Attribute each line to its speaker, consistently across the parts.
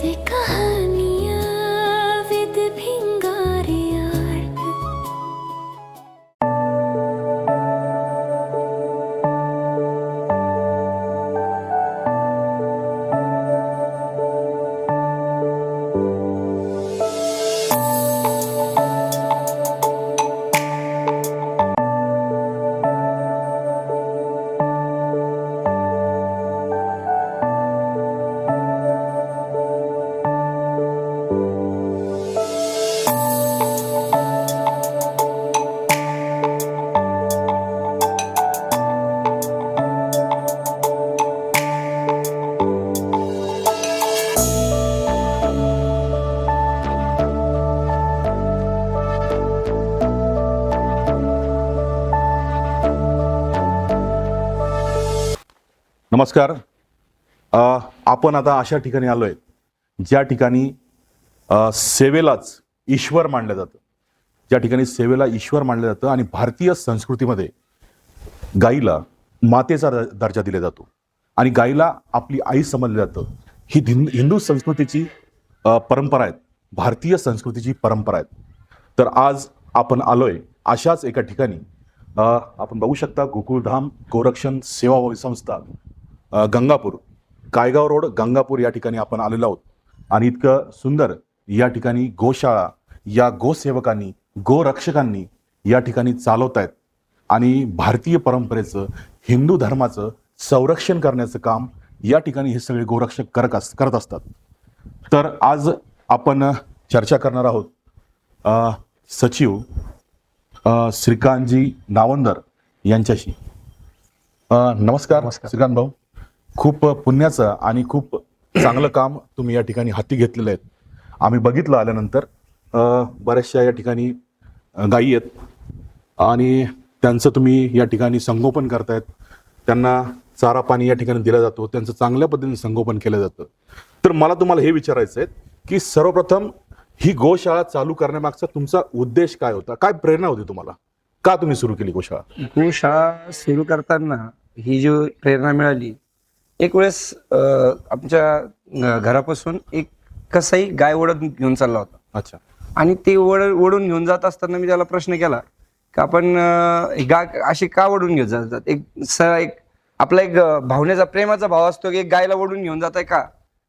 Speaker 1: से कहानियां विद भिंगारिया।
Speaker 2: नमस्कार. आपण आता अशा ठिकाणी आलोय ज्या ठिकाणी सेवेलाच ईश्वर मानलं जातं, ज्या ठिकाणी सेवेला ईश्वर मानलं जातं आणि भारतीय संस्कृतीमध्ये गाईला मातेचा दर्जा दिला जातो आणि गाईला आपली आई समजलं जातं. ही हिंदू संस्कृतीची परंपरा आहे, भारतीय संस्कृतीची परंपरा आहे. तर आज आपण आलोय अशाच एका ठिकाणी. आपण बघू शकता गोकुळधाम गोरक्षण सेवा संस्था, गंगापूर, कायगाव रोड, गंगापूर या ठिकाणी आपण आलेलो आहोत. आणि इतकं सुंदर या ठिकाणी गोशाळा या गोसेवकांनी गोरक्षकांनी या ठिकाणी चालवत आहेत आणि भारतीय परंपरेचं हिंदू धर्माचं संरक्षण करण्याचं काम या ठिकाणी हे सगळे गोरक्षक करत असतात. तर आज आपण चर्चा करणार आहोत सचिव श्रीकांतजी नावंदर यांच्याशी. नमस्कार श्रीकांत भाऊ. खूप पुण्याचं आणि खूप चांगलं काम तुम्ही या ठिकाणी हाती घेतलेलं आहे. आम्ही बघितलं आल्यानंतर बऱ्याचशा या ठिकाणी गायी आहेत आणि त्यांचं तुम्ही या ठिकाणी संगोपन करतायत. त्यांना चारा पाणी या ठिकाणी दिला जातो, त्यांचं चांगल्या पद्धतीने संगोपन केलं जातं. तर मला तुम्हाला हे विचारायचं आहे की सर्वप्रथम ही गोशाळा चालू करण्यामागचा तुमचा उद्देश काय होता? काय प्रेरणा होती तुम्हाला? का तुम्ही सुरू केली गोशाळा?
Speaker 3: गोशाळा सुरू करताना ही जी प्रेरणा मिळाली, एक वेळेस आमच्या घरापासून एक कसाई गाय ओढत घेऊन चालला होता.
Speaker 2: अच्छा.
Speaker 3: आणि ते ओढून घेऊन जात असताना मी त्याला प्रश्न केला की आपण गाय अशी का ओढून घेऊन जातात? एक आपला एक भावनेचा प्रेमाचा भाव असतो की एक गायला ओढून घेऊन जात आहे का?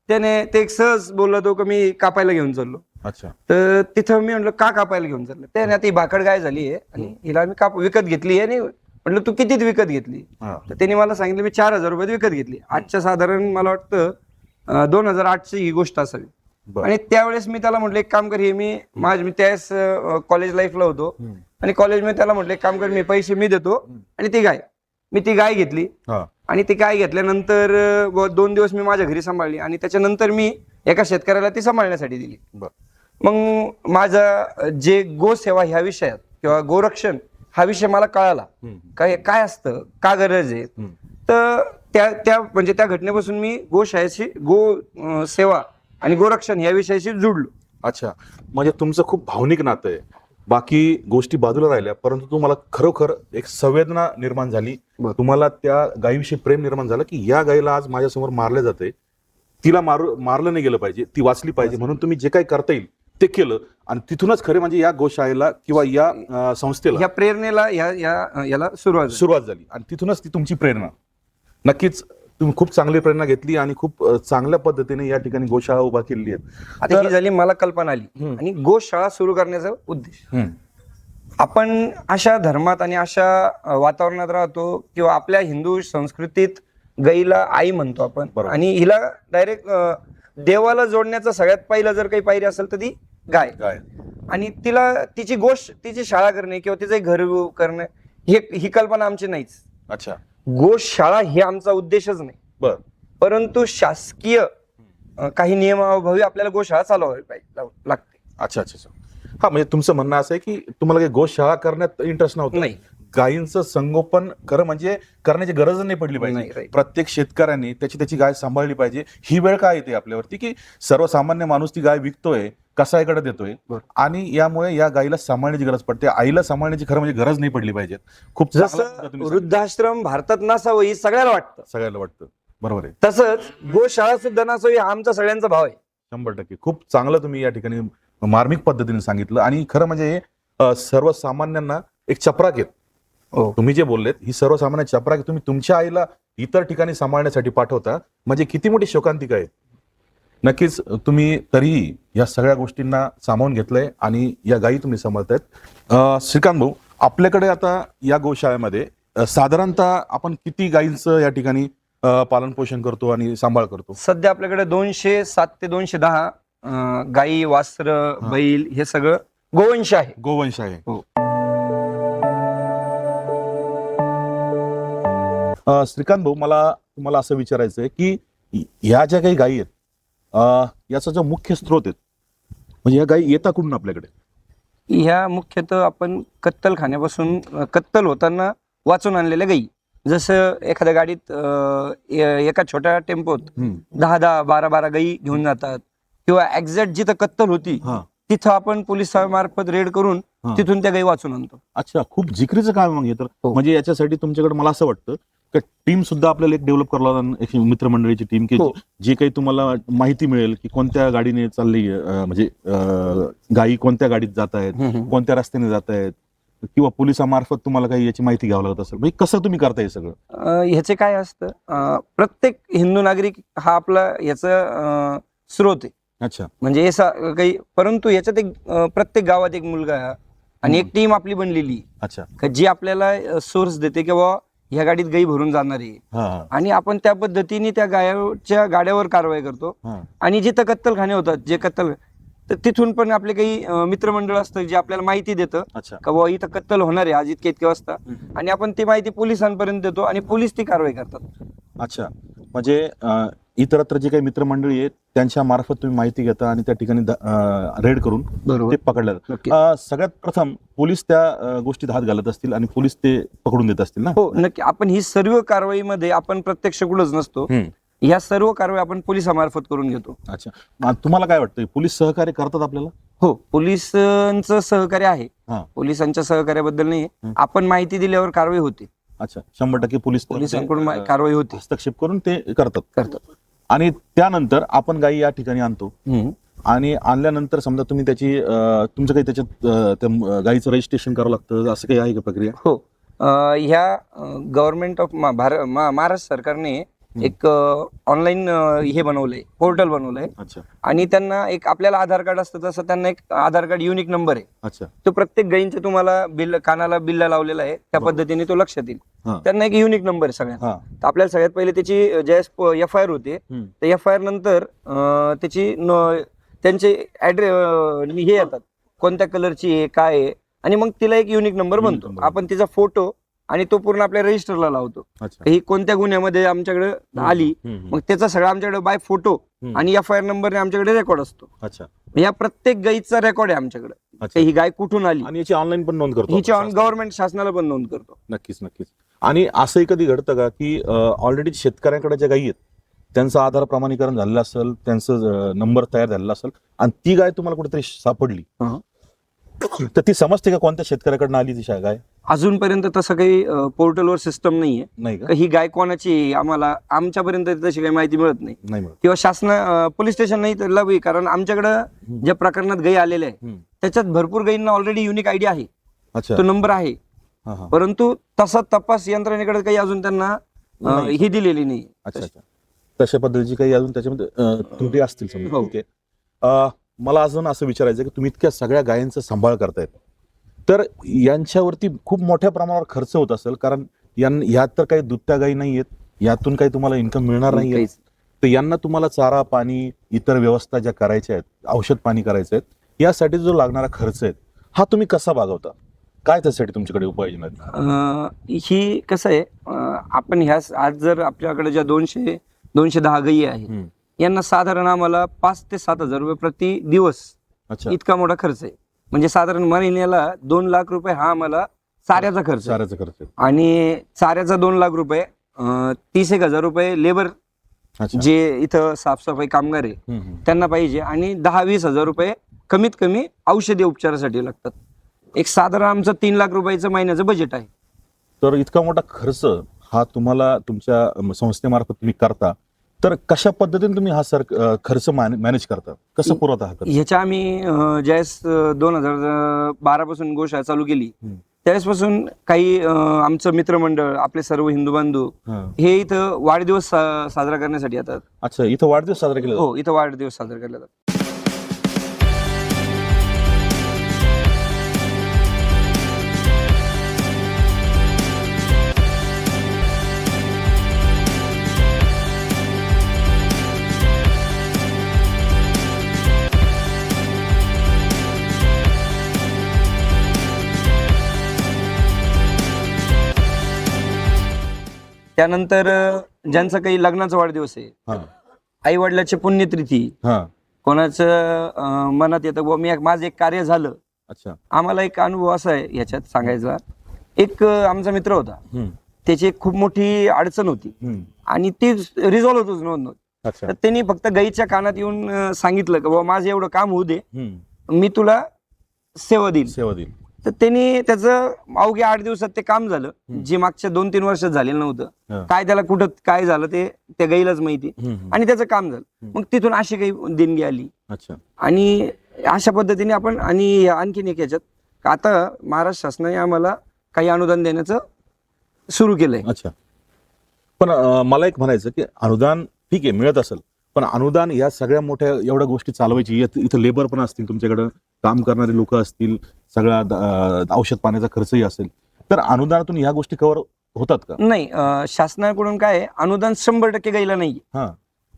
Speaker 3: त्याने ते एक सहज बोललो तो की मी कापायला घेऊन चाललो.
Speaker 2: अच्छा.
Speaker 3: तर तिथं मी म्हणलं का कापायला घेऊन चाललं? त्याने आता ही भाकड गाय झाली आहे आणि हिला आम्ही विकत घेतली आहे. आणि म्हटलं तू कितीत विकत घेतली? तर त्यांनी मला सांगितलं मी 4,000 रुपयात विकत घेतली. आजच्या साधारण मला वाटतं 2008ची ही गोष्ट असावी. आणि त्यावेळेस मी त्याला म्हटलं एक काम कर, हे मी त्यावेळेस कॉलेज लाईफला होतो आणि कॉलेजमध्ये त्याला म्हटलं एक काम कर, मी पैसे मी देतो आणि ती गाय घेतली. आणि ती गाय घेतल्यानंतर 2 दिवस मी माझ्या घरी सांभाळली आणि त्याच्यानंतर मी एका शेतकऱ्याला ती सांभाळण्यासाठी दिली. मग माझा जे गोसेवा ह्या विषयात किंवा गोरक्षण हा विषय मला कळाला, काय असतं, का गरज आहे. तर त्या घटनेपासून मी गोशाळेशी गो सेवा आणि गोरक्षण या विषयाशी जुडलो.
Speaker 2: अच्छा. म्हणजे तुमचं खूप भावनिक नातं आहे. बाकी गोष्टी बाजूला राहिल्या, परंतु तुम्हाला खरोखर एक संवेदना निर्माण झाली. तुम्हाला त्या गायीविषयी प्रेम निर्माण झालं की या गायीला आज माझ्यासमोर मारले जाते, तिला मारलं नाही गेलं पाहिजे, ती वाचली पाहिजे, म्हणून तुम्ही जे काही करता येईल ते केलं. आणि तिथूनच खरे म्हणजे या गोशाळेला किंवा या संस्थेला,
Speaker 3: या प्रेरणेला याला
Speaker 2: सुरुवात झाली. आणि तिथूनच ती तुमची प्रेरणा. नक्कीच तुम्ही खूप चांगली प्रेरणा घेतली आणि खूप चांगल्या पद्धतीने या ठिकाणी गोशाळा उभा केलेली आहे.
Speaker 3: आता ही झाली मला कल्पना आली आणि गोशाळा सुरू करण्याचा उद्देश. आपण अशा धर्मात आणि अशा वातावरणात राहतो किंवा आपल्या हिंदू संस्कृतीत गाईला आई म्हणतो आपण. आणि हिला डायरेक्ट देवाला जोडण्याचा सगळ्यात पहिला जर काही पायरी असेल तर ती गाय. आणि तिची शाळा करणे किंवा तिचं घर करणे ही कल्पना आमची नाहीच.
Speaker 2: अच्छा.
Speaker 3: गोशाळा हे आमचा उद्देशच नाही. परंतु शासकीय काही नियमाभावी आपल्याला गोशाळा चालवावी लागते.
Speaker 2: अच्छा अच्छा अच्छा. हा, म्हणजे तुमचं म्हणणं असं आहे की तुम्हाला काही गोशाळा करण्यात इंटरेस्ट नव्हता.
Speaker 3: नाही.
Speaker 2: गायींचं संगोपन म्हणजे करण्याची गरज नाही पडली पाहिजे. प्रत्येक शेतकऱ्यांनी त्याची गाय सांभाळली पाहिजे. ही वेळ काय येते आपल्यावरती की सर्वसामान्य माणूस ती गाय विकतोय, कसाईकडे देतोय आणि यामुळे या गायीला सांभाळण्याची गरज पडते. आईला सांभाळण्याची खरं म्हणजे गरज नाही पडली पाहिजे. खूप
Speaker 3: जसं वृद्धाश्रम भारतात नसावं ही सगळ्याला वाटतं.
Speaker 2: सगळ्याला वाटतं. बरोबर आहे.
Speaker 3: तसंच गोशाळा सुद्धा नसावी हा आमचा सगळ्यांचा भाव आहे.
Speaker 2: 100% खूप चांगलं तुम्ही या ठिकाणी मार्मिक पद्धतीने सांगितलं. आणि खरं म्हणजे हे सर्वसामान्यांना एक चपराक आहेत.
Speaker 3: हो.
Speaker 2: तुम्ही जे बोललेत ही सर्वसामान्य चपराक आहे. तुम्ही तुमच्या आईला इतर ठिकाणी सांभाळण्यासाठी पाठवता, म्हणजे किती मोठी शोकांतिका आहे. नक्कीच तुम्ही तरीही या सगळ्या गोष्टींना सामावून घेतलंय आणि या गायी तुम्ही सांभाळतायत. श्रीकांत भाऊ, आपल्याकडे आता या गोशाळेमध्ये साधारणतः आपण किती गायींचं या ठिकाणी पालन पोषण करतो आणि सांभाळ करतो?
Speaker 3: सध्या आपल्याकडे 207 ते 210 गाई, वासर, बैल हे सगळं गोवंश आहे.
Speaker 2: गोवंश आहे.
Speaker 3: हो.
Speaker 2: श्रीकांत भाऊ, मला तुम्हाला असं विचारायचं आहे की ह्या ज्या काही गायी आहेत याचा जो मुख्य स्रोत आहेत, म्हणजे ह्या गायी येता कुठून आपल्याकडे?
Speaker 3: ह्या मुख्यतः आपण कत्तलखान्यापासून कत्तल होताना वाचून आणलेल्या गाई. जसं एखाद्या गाडीत एका छोट्या टेम्पोत 10-10, 12-12 गाई घेऊन जातात, किंवा एक्झॅक्ट जिथं कत्तल होती तिथं आपण पोलिसांमार्फत रेड करून तिथून त्या गाई वाचून आणतो.
Speaker 2: अच्छा, खूप जिकरीचं काम मग हे तर.
Speaker 3: हो.
Speaker 2: म्हणजे याच्यासाठी तुमच्याकडे मला असं वाटतं की टीम सुद्धा आपल्याला एक डेव्हलप करायला, एक मित्रमंडळीची टीम की
Speaker 3: हो.
Speaker 2: जे काही तुम्हाला माहिती मिळेल की कोणत्या गाडीने चालली, म्हणजे गायी कोणत्या गाडीत जात आहेत, कोणत्या रस्त्याने जात आहेत, किंवा पोलिसांमार्फत तुम्हाला काही याची माहिती घ्यावं लागत असेल. म्हणजे कसं तुम्ही करता हे सगळं?
Speaker 3: ह्याचे काय असतं, प्रत्येक हिंदू नागरिक हा आपला याचा स्रोत आहे.
Speaker 2: अच्छा.
Speaker 3: म्हणजे हे काही, परंतु याच्यात एक प्रत्येक गावात एक मुलगा आहे आणि एक टीम आपली बनलेली.
Speaker 2: अच्छा.
Speaker 3: जी आपल्याला सोर्स देते की बाबा ह्या गाडीत गाई भरून जाणार आहे, आणि आपण त्या पद्धतीने त्या गायाच्या गाड्यावर कारवाई करतो. आणि जिथं कत्तलखाने होतात, जे कत्तल, तर तिथून पण आपले काही मित्रमंडळ असतं जे आपल्याला माहिती देतं
Speaker 2: अच्छा.
Speaker 3: का बाबा इथं कत्तल होणार आहे आज इतक्या इतक्या वाजता, आणि आपण ती माहिती पोलिसांपर्यंत देतो आणि पोलीस ती कारवाई करतात.
Speaker 2: अच्छा, म्हणजे इतरत्र जे काही मित्रमंडळी आहेत त्यांच्या मार्फत तुम्ही माहिती घेता आणि त्या ठिकाणी रेड करून ते पकडले जातात. सगळ्यात प्रथम पोलीस त्या गोष्टीत हात घालत असतील आणि पोलीस ते पकडून देत असतील ना?
Speaker 3: हो, नक्की. आपण ही सर्व कारवाईमध्ये आपण प्रत्यक्ष कुठंच नसतो. या सर्व कारवाई आपण पोलिसांमार्फत करून घेतो.
Speaker 2: अच्छा, तुम्हाला काय वाटतं, पोलीस सहकार्य करतात आपल्याला?
Speaker 3: हो, पोलिसांचं सहकार्य आहे. पोलिसांच्या सहकार्याबद्दल नाही, आपण माहिती दिल्यावर कारवाई होते.
Speaker 2: अच्छा, 100%
Speaker 3: पोलिसांकडून कारवाई होते,
Speaker 2: हस्तक्षेप करून ते करतात. आणि त्यानंतर आपण गायी या ठिकाणी आणतो, आणि आणल्यानंतर समजा तुम्ही त्याची तुमचं काही त्याच्यात त्या गायीचं रजिस्ट्रेशन करावं लागतं, असं काही आहे का प्रक्रिया?
Speaker 3: हो, ह्या गव्हर्नमेंट ऑफ महाराष्ट्र सरकारने एक ऑनलाईन हे बनवलंय, पोर्टल बनवलंय.
Speaker 2: अच्छा.
Speaker 3: आणि त्यांना एक, आपल्याला आधार कार्ड असतं तसं त्यांना एक आधार कार्ड युनिक नंबर आहे.
Speaker 2: अच्छा.
Speaker 3: तो प्रत्येक गायींचं तुम्हाला बिल, कानाला बिल्ला लावलेला आहे, त्या पद्धतीने तो लक्षात येईल. त्यांना एक युनिक नंबर आहे सगळ्यात. तर आपल्याला सगळ्यात पहिले त्याची ज्यावेळेस FIR होते, तर FIR नंतर त्याची त्यांचे ऍड्रेस हे येतात, कोणत्या कलरची आहे, काय आहे, आणि मग तिला एक युनिक नंबर बनतो. आपण तिचा फोटो आणि तो पूर्ण आपल्या रजिस्टरला लावतो. ही कोणत्या गुन्ह्यामध्ये आमच्याकडे आली, मग त्याचा सगळा आमच्याकडे बाय फोटो आणि FIR नंबरने आमच्याकडे रेकॉर्ड असतो.
Speaker 2: अच्छा.
Speaker 3: या प्रत्येक गायीचा रेकॉर्ड आहे आमच्याकडे, ही गाय कुठून आली,
Speaker 2: आणि याची ऑनलाईन पण नोंद करतो,
Speaker 3: हिची गव्हर्नमेंट शासनाला पण नोंद करतो.
Speaker 2: नक्कीच नक्कीच. आणि असंही कधी घडतं का की ऑलरेडी शेतकऱ्यांकडे ज्या गायी आहेत त्यांचं आधार प्रमाणीकरण झालेलं असेल, त्यांचं नंबर तयार झालेला असेल, आणि ती गाय तुम्हाला कुठेतरी सापडली, तर ती समजते का कोणत्या शेतकऱ्याकडनं आली ती गाय?
Speaker 3: अजूनपर्यंत तसं काही पोर्टलवर सिस्टम नाहीये.
Speaker 2: नाही का?
Speaker 3: ही गाय कोणाची, आम्हाला आमच्यापर्यंत तशी काही माहिती मिळत नाही, किंवा पोलीस स्टेशन नाही तर लावी. कारण आमच्याकडं ज्या प्रकरणात गायी आलेल्या आहे त्याच्यात भरपूर गायींना ऑलरेडी युनिक आयडी आहे. तो नंबर आहे, परंतु तसा तपास यंत्रणेकडे काही अजून त्यांना ही दिलेली नाही.
Speaker 2: अच्छा. तशा पद्धतीची काही अजून त्याच्यामध्ये त्रुटी असतील समजा. ठीक आहे. मला अजून असं विचारायचं की तुम्ही इतक्या सगळ्या गायींचा सांभाळ करतायत, तर यांच्यावरती खूप मोठ्या प्रमाणावर खर्च होत असेल, कारण ह्यात तर काही दुभत्या गायी नाही आहेत, यातून काही तुम्हाला इन्कम मिळणार नाही. तर यांना तुम्हाला चारा पाणी, इतर व्यवस्था ज्या करायच्या आहेत, औषध पाणी करायचं आहेत, यासाठी जो लागणारा खर्च आहे हा तुम्ही कसा भागवता? काय त्यासाठी तुमच्याकडे उपाययोजना आहेत?
Speaker 3: ही कसं आहे, आपण ह्या आज जर आपल्याकडे ज्या 210 गायी आहे, यांना साधारण आम्हाला 5 ते 7 हजार रुपये प्रति दिवस इतका मोठा खर्च आहे. म्हणजे साधारण महिन्याला 2 लाख रुपये हा आम्हाला चाऱ्याचा खर्च आहे. आणि चाऱ्याचा 2 लाख रुपये, 30-1 हजार रुपये लेबर, जे इथं साफसफाई कामगार आहे त्यांना पाहिजे, आणि 10-20 हजार रुपये कमीत कमी औषधी उपचारासाठी लागतात. एक साधारण आमचं 3 लाख रुपयाचं महिन्याचं बजेट आहे.
Speaker 2: तर इतका मोठा खर्च हा तुम्हाला तुमच्या संस्थेमार्फत तुम्ही करता, तर कशा पद्धतीने तुम्ही हा खर्च मॅनेज करता, कसं पुरवता हा खर्च?
Speaker 3: ह्याच्या आम्ही ज्यावेळेस 2012 पासून गोशाळा चालू केली त्यावेळेसपासून काही आमचं मित्रमंडळ, आपले सर्व हिंदू बांधव हे इथं वाढदिवस साजरा करण्यासाठी येतात.
Speaker 2: अच्छा, इथं वाढदिवस साजरा केला जातो?
Speaker 3: हो, इथं वाढदिवस साजरा केला जातो. त्यानंतर ज्यांचा काही लग्नाचा वाढदिवस आहे,
Speaker 2: हा,
Speaker 3: आई वडिलाची पुण्यतिथी,
Speaker 2: हा,
Speaker 3: कोणाचं मनात येतं बुवा मी माझं एक कार्य झालं.
Speaker 2: अच्छा,
Speaker 3: आम्हाला एक अनुभव असा आहे ह्याच्यात सांगायचा. एक आमचा मित्र होता, त्याची एक खूप मोठी अडचण होती आणि ती रिझॉल्व्ह होतच नव्हतं.
Speaker 2: अच्छा,
Speaker 3: तर त्यांनी फक्त गाईच्या कानात येऊन सांगितलं की बाबा माझं एवढं काम होऊ दे, मी तुला सेवा देईल.
Speaker 2: सेवा देईल.
Speaker 3: तर त्यांनी त्याचं अवघ्या 8 दिवसात ते काम झालं, जे मागच्या 2-3 वर्षात झालेलं नव्हतं. काय त्याला कुठं काय झालं ते त्या गाईलाच माहिती, आणि त्याचं काम झालं. मग तिथून अशी काही देणगी आली.
Speaker 2: अच्छा,
Speaker 3: आणि अशा पद्धतीने आपण, आणि आणखीन एक याच्यात आता महाराष्ट्र शासनाने आम्हाला काही अनुदान देण्याचं सुरू केलंय.
Speaker 2: अच्छा. पण मला एक म्हणायचं की अनुदान ठीक आहे मिळत असेल, पण अनुदान या सगळ्या मोठ्या एवढ्या गोष्टी चालवायची, इथं लेबर पण असतील, तुमच्याकडं काम करणारे लोक असतील, सगळा औषध पाण्याचा खर्चही असेल, तर अनुदानातून ह्या गोष्टी कव्हर होतात का?
Speaker 3: नाही, शासनाकडून काय आहे, अनुदान 100% गाईला नाही.
Speaker 2: हा,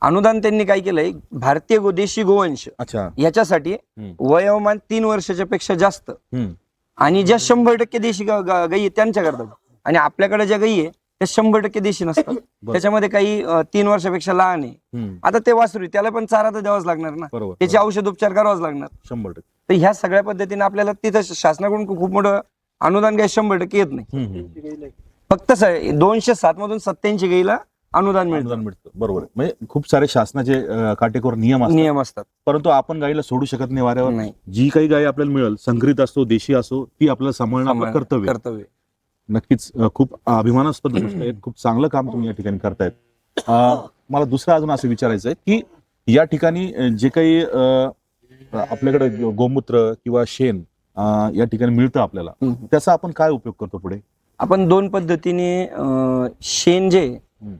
Speaker 3: अनुदान त्यांनी काय केलंय, भारतीय देशी गोवंश
Speaker 2: अच्छा,
Speaker 3: याच्यासाठी वयोमान 3 वर्षाच्या पेक्षा जास्त आणि ज्या 100% देशी गाई आहेत त्यांच्या करतात. आणि आपल्याकडे ज्या गाई आहे त्या 100% देशी नसतात. त्याच्यामध्ये काही 3 वर्षापेक्षा लहान आहे. आता ते वासरू, त्याला पण चारा तर द्यावाच लागणार ना,
Speaker 2: बरोबर,
Speaker 3: त्याचे औषध उपचार करावाच लागणार.
Speaker 2: 100%.
Speaker 3: तर ह्या सगळ्या पद्धतीने आपल्याला तिथं शासनाकडून खूप मोठं अनुदान काही 100% येत नाही. फक्त 207 मधून 87 गाईला अनुदान
Speaker 2: मिळतं. बरोबर आहे. म्हणजे खूप सारे शासनाचे काटेकोर नियम असतात, परंतु आपण गाईला सोडू शकत नाही वाऱ्यावर.
Speaker 3: नाही.
Speaker 2: जी काही गाय आपल्याला मिळेल, संकरित असो देशी असो, ती आपल्याला सांभाळणं आपलं कर्तव्य. नक्कीच खूप अभिमानास्पद गोष्ट आहे. खूप चांगलं काम तुम्ही या ठिकाणी करतायत. मला दुसरं अजून असं विचारायचं आहे की या ठिकाणी जे काही आपल्याकडे गोमूत्र किंवा शेण या ठिकाणी मिळतं आपल्याला, त्याचा आपण काय उपयोग करतो पुढे?
Speaker 3: आपण 2 पद्धतीने शेण जे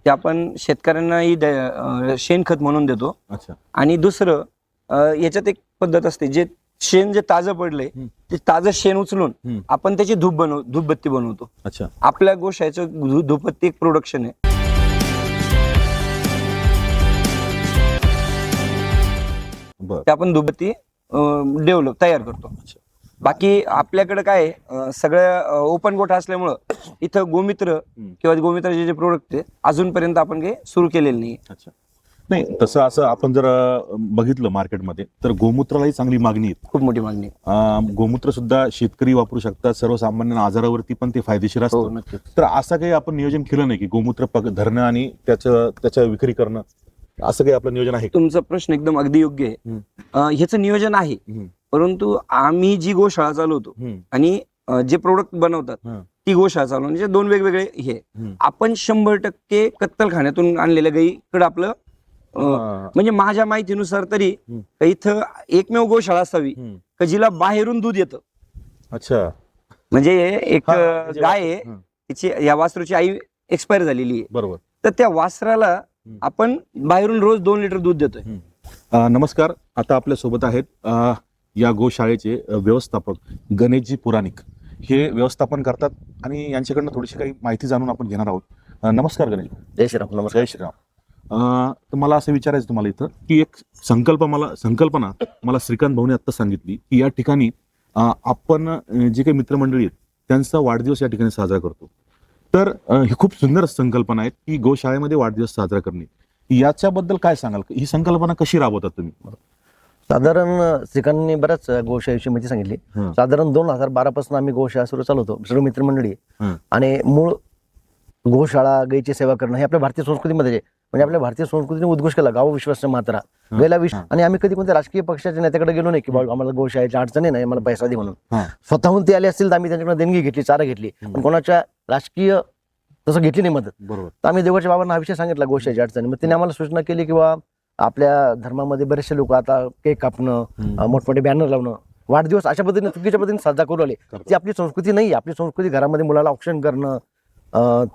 Speaker 3: ते आपण शेतकऱ्यांनाही शेणखत म्हणून देतो.
Speaker 2: अच्छा.
Speaker 3: आणि दुसरं याच्यात एक पद्धत असते, जे शेण जे ताजं पडलंय ते ताजं शेण उचलून आपण त्याची धूपबत्ती बनवतो.
Speaker 2: अच्छा.
Speaker 3: आपल्या गोशाळेचं धूपबत्ती एक प्रोडक्शन आहे. ते आपण धूपबत्ती तयार करतो. बाकी आपल्याकडे काय सगळं ओपन गोठा असल्यामुळं इथं गोमित्र किंवा गोमित्राचे जे प्रोडक्ट आहे अजूनपर्यंत आपण काही सुरू केलेले नाही.
Speaker 2: अच्छा. नाही, तसं असं आपण जर बघितलं मार्केटमध्ये तर गोमूत्रालाही चांगली मागणी आहे,
Speaker 3: खूप मोठी मागणी.
Speaker 2: गोमूत्र सुद्धा शेतकरी वापरू शकतात, सर्वसामान्य आजारावरती पण ते फायदेशीर असतं. तर असं काही आपण नियोजन केलं नाही की गोमूत्र धरणं आणि त्याच्या विक्री करणं, असं काही आपलं नियोजन आहे?
Speaker 3: तुमचा प्रश्न एकदम अगदी योग्य आहे. ह्याचं नियोजन आहे, परंतु आम्ही जी गोशाळा चालवतो आणि जे प्रोडक्ट बनवतात ती गोशाळा चालवतो, म्हणजे 2 वेगवेगळे हे. आपण 100% कत्तलखान्यातून आणलेल्या गाईकडे आपलं म्हणजे माझ्या माहितीनुसार तरी इथं एकमेव गोशाळा असावी का जिला बाहेरून दूध येतं.
Speaker 2: अच्छा.
Speaker 3: म्हणजे एक गाय आहे, तिची या वासरूची आई एक्सपायर झालेली आहे.
Speaker 2: बरोबर.
Speaker 3: तर त्या वासराला आपण बाहेरून रोज 2 लिटर दूध देतोय.
Speaker 2: नमस्कार. आता आपल्या सोबत आहेत या गोशाळेचे व्यवस्थापक गणेशजी पुराणिक. हे व्यवस्थापन करतात आणि यांच्याकडनं थोडीशी काही माहिती जाणून आपण घेणार आहोत. नमस्कार गणेश.
Speaker 4: जय श्रीराम. नमस्कार.
Speaker 2: जय श्रीराम. तर मला असं विचारायचं तुम्हाला इथं की एक संकल्पना मला श्रीकांत भाऊने आत्ता सांगितली की या ठिकाणी आपण जे काही मित्रमंडळी आहेत त्यांचा वाढदिवस या ठिकाणी साजरा करतो. तर ही खूप सुंदर संकल्पना आहे की गोशाळेमध्ये वाढदिवस साजरा करणे. याच्याबद्दल काय सांगाल? ही संकल्पना कशी राबवतात तुम्ही?
Speaker 4: साधारण श्रीकांतने बऱ्याच गोशाळेची माहिती सांगितली. साधारण 2012 पासून आम्ही गोशाळा सुरू चालवतो, सर्व मित्रमंडळी. आणि मूळ गोशाळा गायीची सेवा करणं हे आपल्या भारतीय संस्कृतीमध्ये आहे. म्हणजे आपल्या भारतीय संस्कृतीने उद्घोष केला, गाव विश्वास मात्रा गेला विश्व. आणि आम्ही कधी कोणत्या राजकीय पक्षाच्या नेत्याकडे गेलो नाही की बाबा आम्हाला गोशाळेच्या अडचणी नाही, आम्हाला पैसा दे म्हणून. स्वतःहून ते आले असतील तर आम्ही त्यांच्याकडे देणगी घेतली, चारा घेतली. पण कोणाच्या राजकीय तसं घेतली नाही मदत.
Speaker 2: बरोबर.
Speaker 4: तर आम्ही देवाच्या बाबांना हा विषय सांगितला गोशाची अडचणी. मग त्यांनी आम्हाला सूचना केली की बा आपल्या धर्मामध्ये बरेचसे लोक आता केक कापणं, मोठमोठे बॅनर लावणं, वाढदिवस अशा पद्धतीने चुकीच्या पद्धतीने साजरा करू आले. ती आपली संस्कृती नाही. आपली संस्कृती घरामध्ये मुलाला औक्षण करणं,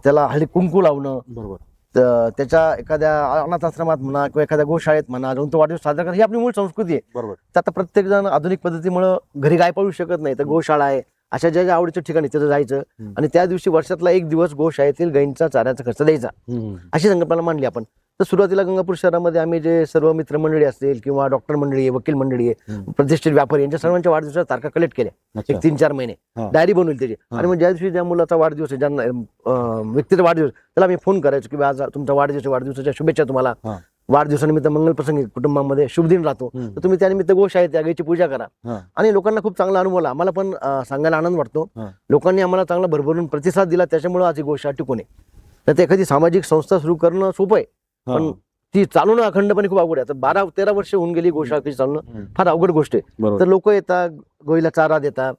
Speaker 4: त्याला हळदी कुंकू लावणं,
Speaker 2: बरोबर.
Speaker 4: त्याच्या एखाद्या अनाथ आश्रमात म्हणा किंवा एखाद्या गोशाळेत म्हणा जाऊन तो वाढदिवस साजरा करणं ही आपली मूळ संस्कृती आहे.
Speaker 2: बरोबर.
Speaker 4: तर आता प्रत्येक जण आधुनिक पद्धतीमुळे घरी गाय पाळू शकत नाही, तर गोशाळा आहे अशा ज्या आवडीच्या ठिकाणी तिथं जायचं आणि त्या दिवशी वर्षातला एक दिवस गोशाळेतील गायींचा चाऱ्याचा खर्च द्यायचा, अशी संकल्पना मांडली आपण. तर सुरुवातीला गंगापूर शहरामध्ये आम्ही जे सर्व मित्रमंडळी असतील किंवा डॉक्टर मंडळी आहे, वकील मंडळी आहे, प्रतिष्ठित व्यापारी यांच्या सर्वांच्या वाढदिवसाच्या तारखा कलेक्ट केल्या. एक 3-4 महिने डायरी बनवली त्याची. आणि मग ज्या दिवशी ज्या मुलाचा वाढदिवस आहे, ज्यांना व्यक्तीचा वाढदिवस, त्याला आम्ही फोन करायचो की आज तुमचा वाढदिवसाच्या शुभेच्छा, तुम्हाला वाढदिवसानिमित्त मंगल प्रसंगी कुटुंबामध्ये शुभ दिन राहतो, तर तुम्ही त्यानिमित्त गोशाळेत त्या गायीची पूजा करा. आणि लोकांना खूप चांगला अनुभव आला. आम्हाला पण सांगायला आनंद वाटतो, लोकांनी आम्हाला चांगला भरभरून प्रतिसाद दिला, त्याच्यामुळे आज ही गोशाळा टिकून आहे. तर ते एखादी सामाजिक संस्था सुरू करणं सोपं आहे, पण ती चालवणं अखंडपणे खूप अवघड आहे. आता 12-13 वर्ष होऊन गेली गोशाळा कशी चालवणं फार अवघड गोष्ट आहे. तर लोक येतात, गाईला चारा देतात,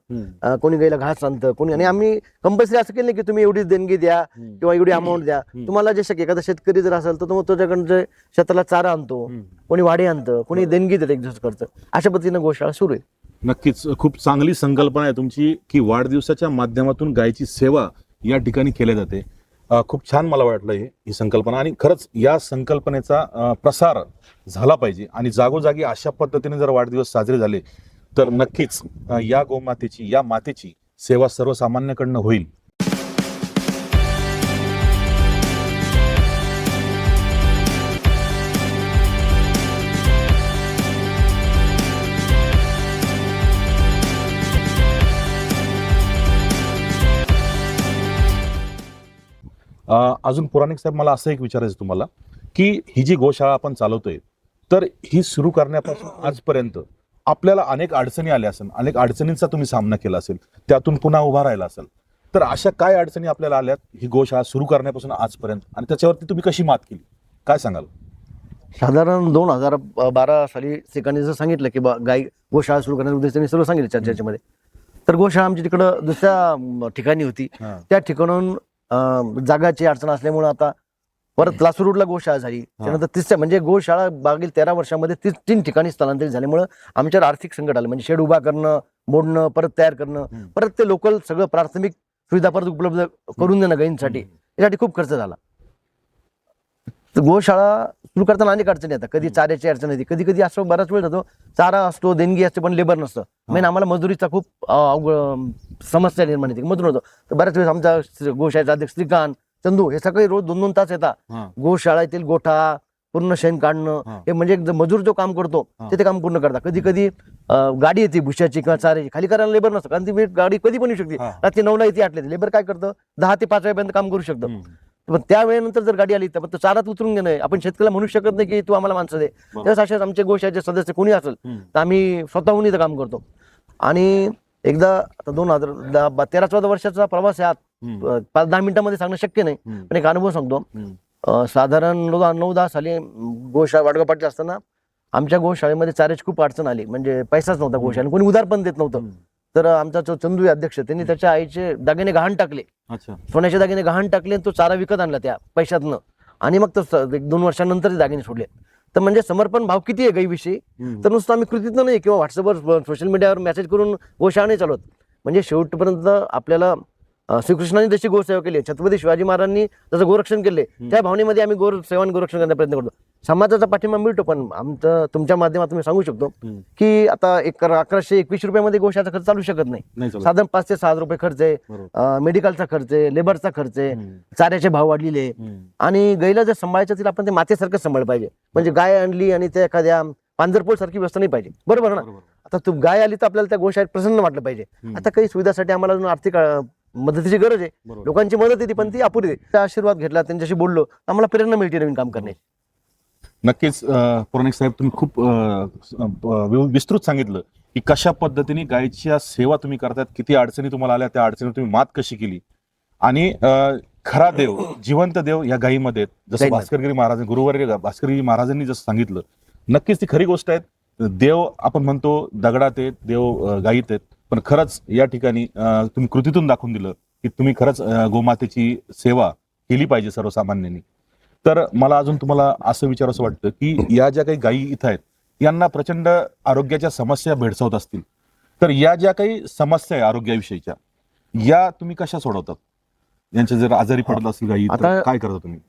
Speaker 4: कोणी गाईला घास आणतं, कोणी. आणि आम्ही कंपल्सरी असं केलं नाही की तुम्ही एवढीच देणगी द्या किंवा एवढी अमाऊंट द्या, तुम्हाला जे शक्य. एखादा शेतकरी जर असेल तर मग त्याच्याकडे शेताला चारा आणतो, कोणी वाडे आणतं, कोणी देणगी देतं, एक दिवस करतं. अशा पद्धतीनं गोशाळा सुरू आहे.
Speaker 2: नक्कीच खूप चांगली संकल्पना आहे तुमची की वाढदिवसाच्या माध्यमातून गायची सेवा या ठिकाणी केली जाते. खूप छान मला वाटलं ही संकल्पना. आणि खरंच या संकल्पनेचा प्रसार झाला पाहिजे आणि जागोजागी अशा पद्धतीने जर वाढदिवस साजरे झाले तर नक्कीच या गोमातेची, या मातेची सेवा सर्वसामान्याकडनं होईल. अजून पुराणिक साहेब, मला असं एक विचारायचं तुम्हाला की ही जी गोशाळा आपण चालवतोय, तर ही सुरू करण्यापासून आजपर्यंत आपल्याला अनेक अडचणी आल्या असेल, अनेक अडचणींचा तुम्ही सामना केला असेल, त्यातून पुन्हा उभा राहिला असेल. तर अशा काय अडचणी आपल्याला आल्यात ही गोशाळा सुरू करण्यापासून आजपर्यंत, आणि त्याच्यावरती तुम्ही कशी मात केली, काय सांगाल?
Speaker 4: साधारण 2012 साली सिकांनी जर सांगितलं की गाय गोशाळा सुरू करण्याचा उद्देश त्यांनी सर्व सांगितलं चर्चेमध्ये. तर गोशाळा आमची तिकडं दुसऱ्या ठिकाणी होती, त्या ठिकाणून जागाची अडचण असल्यामुळे आता परत लासूर रोडला गोशाळा झाली. त्यानंतर तिसऱ्या म्हणजे गोशाळा मागील 13 वर्षामध्ये 3 ठिकाणी स्थलांतरित झाल्यामुळे आमच्यावर आर्थिक संकट आलं. म्हणजे शेड उभा करणं, मोडणं, परत तयार करणं, परत ते लोकल सगळं प्राथमिक सुविधा परत उपलब्ध करून देणं गायींसाठी, यासाठी खूप खर्च झाला. तर गोशाळा सुरू करताना अनेक अडचणी येतात. कधी चाऱ्याची अडचण येते, कधी कधी असं बराच वेळ जातो, चारा असतो, देणगी असते, पण लेबर नसतं. मेन आम्हाला मजुरीचा खूप समस्या निर्माण येते, मजूर होतो. तर बऱ्याच वेळेस आमचा गोशाळेचा अध्यक्ष श्रीकांत, चंदू हे सकाळी रोज 2-2 तास येतात गोशाळेतील गोठा पूर्ण शेण काढणं, हे म्हणजे मजूर जो काम करतो ते काम पूर्ण करतात. कधी कधी गाडी येते भुशाची किंवा चाऱ्याची, खाली करायला लेबर नसतं, कारण ती गाडी कधी पण येऊ शकते. रात्री 9ला येते, 8ला येते. लेबर काय करतं, 10 ते 5 वाजेपर्यंत काम करू शकतं. पण त्या वेळेनंतर जर गाडी आली तर चारात उतरून घेणं, आपण शेतकऱ्याला म्हणू शकत नाही की तू आम्हाला माणसं दे. त्यावेळेस असेच आमचे गोशाळेचे सदस्य कोणी असेल तर आम्ही स्वतःहून इथं काम करतो. आणि एकदा आता 2013-14 वर्षाचा प्रवास आहे, 5-10 मिनिटांमध्ये सांगणं शक्य नाही, पण एक अनुभव सांगतो. साधारण 9-10 साली गोशाळा वाडगावपाटची असताना आमच्या गोशाळेमध्ये चाऱ्याची खूप अडचण आली. म्हणजे पैसाच नव्हता गोशाळेने, कोणी उधार पण देत नव्हतं. तर आमचा जो चंदू अध्यक्ष, त्यांनी त्याच्या आईचे दागिने गहाण टाकले, सोन्याचे दागिने गहाण टाकले, तो चारा विकत आणला त्या पैशातनं, आणि मग तो 1-2 वर्षांनंतर ते दागिने सोडले. तर म्हणजे समर्पण भाव किती आहे गाईविषयी. तर नुसतं आम्ही कृतीतनं नाही किंवा व्हॉट्सअपवर सोशल मीडियावर मेसेज करून गोशाळा नाही चालवत. म्हणजे शेवटपर्यंत आपल्याला श्रीकृष्णाने जशी गोसेवा केली, छत्रपती शिवाजी महाराजांनी जसं गोरक्षण केले, त्या भावनेमध्ये आम्ही गोरक्षण करण्याचा प्रयत्न करतो. समाजाचा पाठिंबा मिळतो, पण आमचं तुमच्या माध्यमातून मी सांगू शकतो की आता 1121 रुपयामध्ये गोशाळाचा खर्च चालू शकत नाही. साधारण 5 ते 6 रुपये खर्च आहे, मेडिकलचा खर्च आहे, लेबरचा खर्च आहे, चाऱ्याचे भाव वाढलेले, आणि गाईला जर सांभाळायचं तर आपण ते मातेसारखं सांभाळ पाहिजे. म्हणजे गाय आणली आणि ते एखाद्या पांजरपोळ सारखी व्यवस्था नाही पाहिजे, बरोबर ना. आता तू गाय आली तर आपल्याला त्या गोशाळेत प्रसन्न वाटलं पाहिजे. आता काही सुविधासाठी आम्हाला अजून आर्थिक मदतीची गरज आहे, लोकांची मदत येते पण ती अपुरी आहे. त्या आशीर्वाद घेतला, त्यांच्याशी बोललो, आम्हाला प्रेरणा मिळते नवीन काम करण्याची.
Speaker 2: नक्कीच पुराणिक साहेब, तुम्ही खूप विस्तृत सांगितलं की कशा पद्धतीने गायीच्या सेवा तुम्ही करतात, किती अडचणी तुम्हाला आल्या, त्या अडचणी तुम्ही मात कशी केली, आणि खरा देव, जिवंत देव या गायीमध्ये, जसं भास्करगिरी महाराज, गुरुवर्य भास्करगिरी महाराजांनी जसं सांगितलं, नक्कीच ती खरी गोष्ट आहे. देव आपण म्हणतो दगडात आहेत, देव गायीत आहेत, पण खरंच या ठिकाणी तुम्ही कृतीतून दाखवून दिलं की तुम्ही खरंच गोमातेची सेवा केली पाहिजे सर्वसामान्यांनी. तर मला अजून तुम्हाला असं विचारावं वाटतं की या ज्या काही गायी इथं आहेत यांना प्रचंड आरोग्याच्या समस्या भेडसावत असतील, तर या ज्या काही समस्या आहे आरोग्याविषयीच्या या तुम्ही कशा सोडवतात? यांच्या जर आजारी पडत असेल गायी तर
Speaker 4: आता-
Speaker 2: काय करता तुम्ही?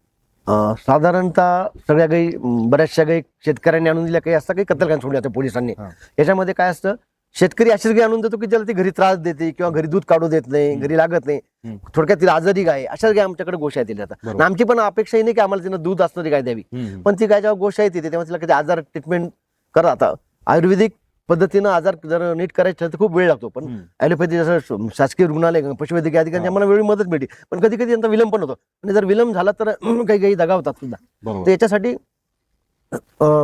Speaker 4: साधारणतः सगळ्या गाई बऱ्याचशा गाई शेतकऱ्यांनी आणून दिल्या, काही असतात काही कत्तलखान्यात सोडल्या जाते पोलिसांनी.
Speaker 2: हा.
Speaker 4: याच्यामध्ये काय असतं, शेतकरी अशीच गाय आणून देतो की ज्याला ती घरी त्रास देते किंवा घरी दूध काढू देत नाही, घरी लागत नाही. थोडक्यात तिला आजारी गाय, अशाच गाय आमच्याकडे गोशाळेत येतात.
Speaker 2: बरोबर.
Speaker 4: आणि आमची पण अपेक्षा ही नाही की आम्हाला तिनं दूध असणारी गाय द्यावी, पण ती गाय जेव्हा गोशाळेत येते तेव्हा तिला कधी आजार ट्रीटमेंट करा. आता आयुर्वेदिक पद्धतीनं आजार जर नीट करायचं तर खूप वेळ लागतो, पण ॲलोपॅथी जसं शासकीय रुग्णालय पशुवैद्यकीय अधिकारी आम्हाला वेळी मदत मिळते, पण कधी कधी त्यांचा विलंब पण होतो. आणि जर विलंब झाला तर काही काही दगावतात सुद्धा.
Speaker 2: बरोबर.
Speaker 4: तर याच्यासाठी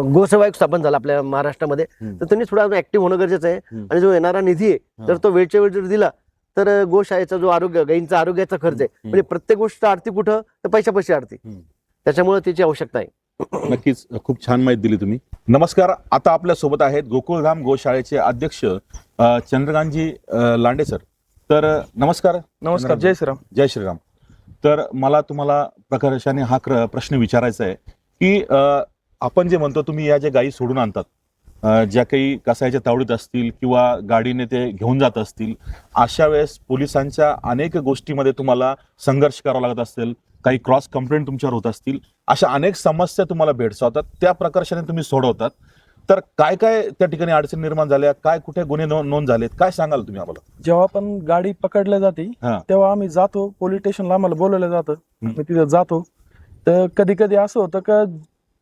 Speaker 4: गोसेवा आयोग स्थापन झाला आपल्या महाराष्ट्रामध्ये, तर त्यांनी थोडा ऍक्टिव्ह होणं गरजेचं आहे. आणि जो येणारा निधी आहे तर तो वेळच्या वेळ जर दिला तर गोशाळेचा जो आरोग्य गायींचा आरोग्याचा खर्च आहे, म्हणजे प्रत्येक गोष्ट आरती कुठं तर पैशापाशी आरती, त्याच्यामुळे त्याची आवश्यकता आहे.
Speaker 2: नक्कीच खूप छान माहिती दिली तुम्ही. नमस्कार. आता आपल्या सोबत आहेत गोकुळधाम गोशाळेचे अध्यक्ष चंद्रकांतजी लांडे सर. तर नमस्कार.
Speaker 3: नमस्कार, जय श्रीराम.
Speaker 2: जय श्रीराम. तर मला तुम्हाला प्रकर्षाने हा प्रश्न विचारायचा आहे की आपण जे म्हणतो तुम्ही या ज्या गायी सोडून आणतात, ज्या काही कसायच्या तावडीत असतील किंवा गाडीने ते घेऊन जात असतील, अशा वेळेस पोलिसांच्या अनेक गोष्टीमध्ये तुम्हाला संघर्ष करावा लागत असेल, काही क्रॉस कंप्लेंट तुमच्यावर होत असतील, अशा अनेक समस्या तुम्हाला भेडसावतात, त्या प्रकर्षाने तुम्ही सोडवतात. तर काय काय त्या ठिकाणी अडचणी निर्माण झाल्या, काय कुठे गुन्हे नोंद झालेत, काय सांगाल तुम्ही आम्हाला?
Speaker 5: जेव्हा पण गाडी पकडल्या जाते
Speaker 2: हा.
Speaker 5: तेव्हा आम्ही जातो पोलीस स्टेशनला, आम्हाला बोलवलं जातं, आम्ही तिथे जातो. तर कधी कधी असं होतं का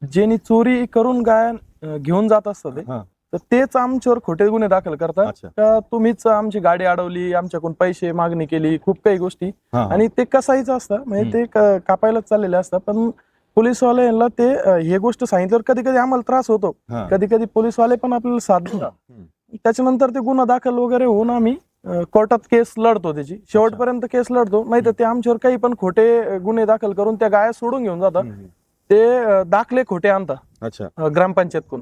Speaker 5: ज्यांनी चोरी करून गाय घेऊन जात असतात ते,
Speaker 2: हा.
Speaker 5: तर तेच आमच्यावर खोटे गुन्हे दाखल करतात
Speaker 2: अच्छा.
Speaker 5: का तुम्हीच आमची गाडी अडवली, आमच्याकडून पैसे मागणी केली, खूप काही गोष्टी.
Speaker 2: हा.
Speaker 5: आणि ते कसायचं असतं, म्हणजे ते कापायलाच चाललेले असतात. पण पोलीसवाल्यांना ते हे गोष्ट सांगितल्यावर कधी कधी आम्हाला त्रास होतो,
Speaker 2: हा.
Speaker 5: कधी कधी पोलीसवाले पण आपल्याला साथ देतात. त्याच्यानंतर ते गुन्हा दाखल वगैरे होऊन आम्ही कोर्टात केस लढतो, त्याची शेवटपर्यंत केस लढतो. नाही तर ते आमच्यावर काही पण खोटे गुन्हे दाखल करून त्या गाया सोडून घेऊन जातात. ते दाखले खोटे आणतात
Speaker 2: अच्छा.
Speaker 5: ग्रामपंचायतकडून.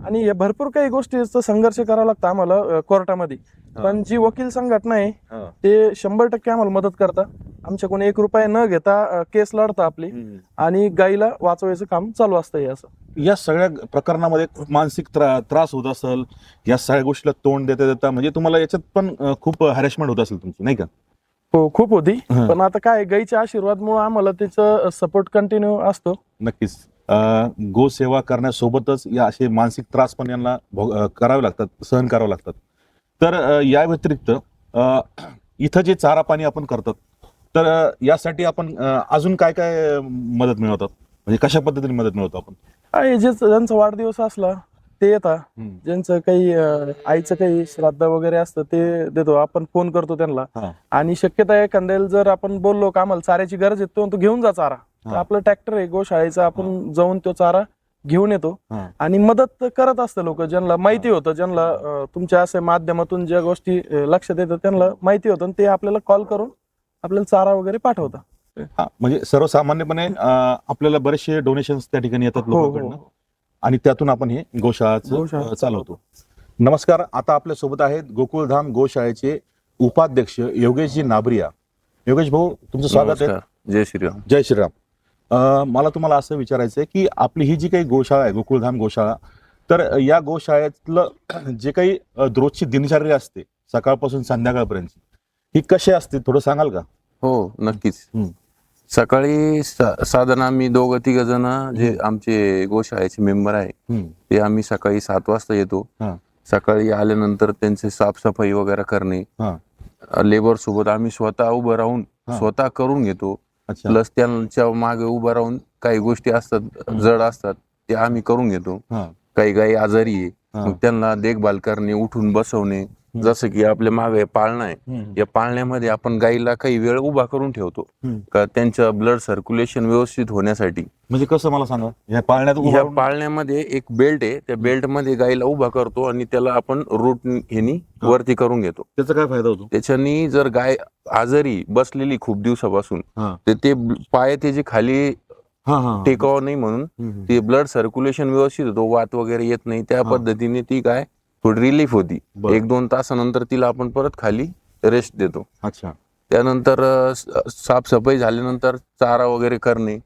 Speaker 5: आणि हे भरपूर काही गोष्टीचा संघर्ष करावा लागतो आम्हाला कोर्टामध्ये. पण जी वकील संघटना आहे
Speaker 2: हा.
Speaker 5: ते 100% आम्हाला मदत करतात. आमच्याकडून 1 रुपया न घेता केस लढता आपली, आणि गाईला वाचवायचं काम चालू असतं. हे असं
Speaker 2: या सगळ्या प्रकरणामध्ये खूप मानसिक त्रास होत असेल, या सगळ्या गोष्टीला तोंड देता देता, म्हणजे तुम्हाला याच्यात पण खूप हॅरेसमेंट होत असेल तुमची, नाही का?
Speaker 5: हो, खूप होती.
Speaker 2: हा.
Speaker 5: पण आता काय, गाईच्या आशीर्वादमुळे आम्हाला त्याचं सपोर्ट कंटिन्यू असतो.
Speaker 2: नक्कीच. गोसेवा करण्यासोबतच या असे मानसिक त्रास पण यांना करावे लागतात, सहन करावे लागतात. तर या व्यतिरिक्त इथं जे चारा पाणी आपण करतात, तर यासाठी आपण अजून काय काय मदत मिळवतात, म्हणजे कशा पद्धतीने मदत मिळवतो आपण?
Speaker 5: ज्यांचा वाढदिवस असला ते येतात, ज्यांचं काही आईचं काही श्राद्ध वगैरे असतं ते देतो, आपण फोन करतो त्यांना.
Speaker 2: हा.
Speaker 5: आणि शक्यता एखाद्याला जर आपण बोललो का आम्हाला चाऱ्याची गरज आहे, तो घेऊन जा चारा, तर आपलं ट्रॅक्टर आहे गोशाळेचा, आपण जाऊन तो चारा घेऊन येतो.
Speaker 2: हा.
Speaker 5: आणि मदत करत असतं लोक, ज्यांना माहिती होतं, ज्यांना तुमच्या अशा माध्यमातून ज्या गोष्टी लक्षात येतात त्यांना माहिती होतं, ते आपल्याला कॉल करून आपल्याला चारा वगैरे पाठवतात.
Speaker 2: हा, म्हणजे सर्वसामान्यपणे आपल्याला बरेचसे डोनेशन्स त्या ठिकाणी येतात
Speaker 5: हो,
Speaker 2: लोकांकडून, आणि त्यातून आपण हे गोशाळाचं चालवतो. नमस्कार. आता आपल्या सोबत आहेत गोकुळधाम गोशाळेचे उपाध्यक्ष योगेशजी नाबरिया. योगेश भाऊ, तुमचं स्वागत आहे.
Speaker 6: जय श्रीराम.
Speaker 2: जय श्रीराम. मला तुम्हाला असं विचारायचं आहे की आपली ही जी काही गोशाळा आहे गोकुळधाम गोशाळा, तर या गोशाळेतलं जे काही रोजची दिनचर्या असते सकाळपासून संध्याकाळपर्यंत, ही कशी असते थोडं सांगाल का?
Speaker 6: हो, नक्कीच. सकाळी साधारण आम्ही 2-3 जण जे आमचे गोशाळेचे मेंबर आहे ते आम्ही सकाळी 7 वाजता येतो. सकाळी आल्यानंतर त्यांचे साफसफाई वगैरे करणे, लेबर सोबत आम्ही स्वतः उभं राहून स्वतः करून घेतो. प्लस त्यांच्या मागे उभं राहून काही गोष्टी असतात जड असतात ते आम्ही करून घेतो. काही गाई आजारी आहे, मग त्यांना देखभाल करणे, उठून बसवणे. जसं की आपल्या मागे पाळणा आहे, या पाळण्यामध्ये आपण गाईला काही वेळ उभा करून ठेवतो का त्यांचं ब्लड सर्क्युलेशन व्यवस्थित होण्यासाठी.
Speaker 2: म्हणजे कसं मला सांगा? या
Speaker 6: पाळण्यामध्ये एक बेल्ट आहे, त्या बेल्ट मध्ये गाईला उभा करतो आणि त्याला आपण रूट ह्यानी वरती करून घेतो.
Speaker 2: त्याचा काय फायदा होतो?
Speaker 6: त्याच्यानी जर गाय आजारी बसलेली खूप दिवसापासून, तर ते पाय त्याचे खाली टेकावं नाही म्हणून ते ब्लड सर्क्युलेशन व्यवस्थित होतो, वात वगैरे येत नाही. त्या पद्धतीने ती गाय थोडी रिलीफ होती. 1-2 तासानंतर तिला आपण परत खाली रेस्ट देतो.
Speaker 2: अच्छा.
Speaker 6: त्यानंतर साफसफाई झाल्यानंतर चारा वगैरे करणे,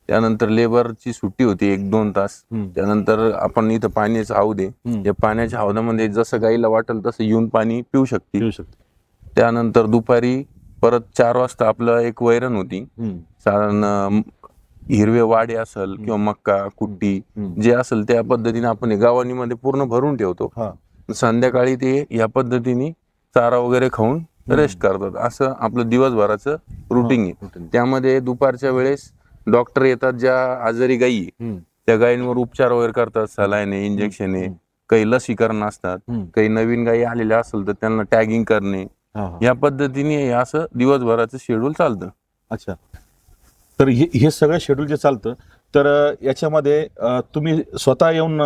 Speaker 6: त्यानंतर लेबरची सुट्टी होती 1-2 तास. त्यानंतर आपण इथं पाण्याचं हौद आहे, या पाण्याच्या हौदामध्ये जसं गाईला वाटेल तसं येऊन पाणी पिऊ शकते. त्यानंतर दुपारी परत 4 वाजता आपलं एक वैरण होती, साधारण हिरवे वाडे असेल किंवा मक्का कुट्टी जे असेल त्या पद्धतीने आपण गावानीमध्ये पूर्ण भरून ठेवतो. संध्याकाळी ते या पद्धतीने चारा वगैरे खाऊन रेस्ट करतात. असं आपलं दिवसभराचं रुटीन आहे. त्यामध्ये दुपारच्या वेळेस डॉक्टर येतात, ज्या आजारी गायी त्या गायींवर उपचार वगैरे करतात, सलाईन आहे, इंजेक्शन आहे, काही लसीकरण असतात, काही नवीन गायी आलेल्या असेल तर त्यांना टॅगिंग करणे, या पद्धतीने असं दिवसभराचं शेड्यूल चालतं.
Speaker 2: अच्छा, तर हे सगळं शेड्यूल जे चालतं, तर याच्यामध्ये तुम्ही स्वतः येऊन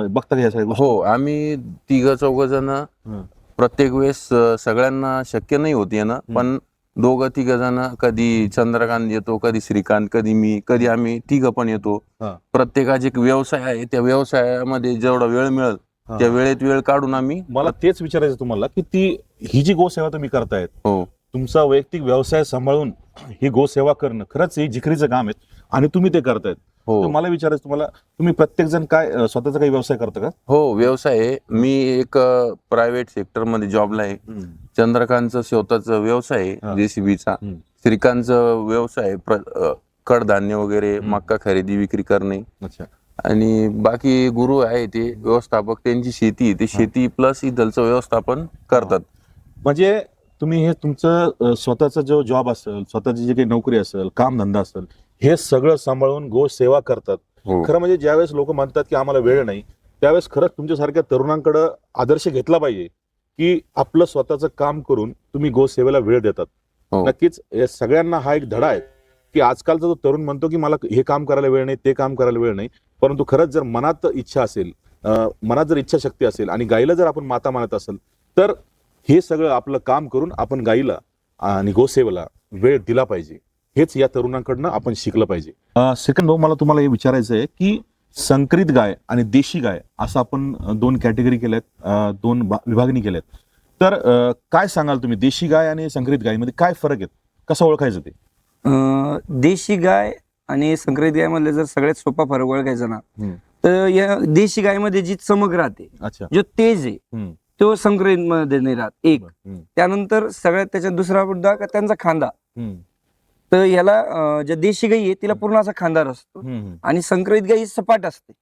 Speaker 2: बघता का या सगळ्या गोष्टी?
Speaker 6: हो, आम्ही 3-4 जण प्रत्येक वेळेस सगळ्यांना शक्य नाही होत येणं, पण 2-3 जण, कधी चंद्रकांत येतो, कधी श्रीकांत, कधी मी, कधी आम्ही 3 पण येतो. प्रत्येकाचे एक व्यवसाय आहे, त्या व्यवसायामध्ये जेवढा वेळ मिळेल त्या वेळेत वेळ काढून आम्ही.
Speaker 2: मला तेच विचारायचं तुम्हाला की ही जी गोसेवा तुम्ही करतायत,
Speaker 6: हो,
Speaker 2: तुमचा वैयक्तिक व्यवसाय सांभाळून ही गोसेवा करणं खरंच हे जिकरीचं काम आहे आणि तुम्ही ते करतायत.
Speaker 6: हो.
Speaker 2: तर मला विचारायचं तुम्हाला, तुम्ही प्रत्येक जण काय स्वतःचा काही व्यवसाय करता का?
Speaker 6: हो, व्यवसाय आहे. मी एक प्रायव्हेट सेक्टर मध्ये जॉबला आहे. चंद्रकांतचं स्वतःचा व्यवसाय आहे जेसीबीचा. श्रीकांतचा व्यवसाय आहे कडधान्य वगैरे, मक्का खरेदी विक्री करणे.
Speaker 2: अच्छा.
Speaker 6: आणि बाकी गुरु आहे ते व्यवस्थापक, त्यांची शेती आहे, ते शेती प्लस इथलचं व्यवस्थापन करतात.
Speaker 2: म्हणजे तुम्ही हे तुमचं स्वतःचा जो जॉब असेल, स्वतःची जी काही नोकरी असेल, काम धंदा असेल, हे सगळं सांभाळून गो सेवा करतात. खरं म्हणजे ज्यावेळेस लोक म्हणतात की आम्हाला वेळ नाही, त्यावेळेस खरंच तुमच्यासारख्या तरुणांकडे आदर्श घेतला पाहिजे की आपलं स्वतःचं काम करून तुम्ही गो सेवेला वेळ देतात. नक्कीच या सगळ्यांना हा एक धडा आहे की आजकालचा जो तरुण म्हणतो की मला हे काम करायला वेळ नाही, ते काम करायला वेळ नाही, परंतु खरंच जर मनात इच्छा असेल, मनात जर इच्छाशक्ती असेल आणि गाईला जर आपण माता मानत असेल, तर हे सगळं आपलं काम करून आपण गाईला आणि गोसेवेला वेळ दिला पाहिजे. हेच या तरुणांकडनं आपण शिकलं पाहिजे. सेकंड भाऊ, मला तुम्हाला हे विचारायचं आहे की संकरित गाय आणि देशी गाय असं आपण 2 कॅटेगरी केल्यात, 2 विभागणी केल्यात. तर काय सांगाल तुम्ही, देशी गाय आणि संकरित गायमध्ये काय फरक आहेत, कसं ओळखायचं ते?
Speaker 3: देशी गाय आणि संकरित गायमधले जर सगळ्यात सोपा फरक ओळखायचा ना, तर या देशी गायमध्ये जी चमक राहते, जो तेज आहे, तो संकरित मध्ये नाही राहत. एक त्यानंतर सगळ्यात त्याच्यात दुसरा मुद्दा का त्यांचा खांदा. तर याला ज्या देशी गाई आहे तिला पूर्ण असा खांदार असतो आणि संकरित गाई सपाट असते.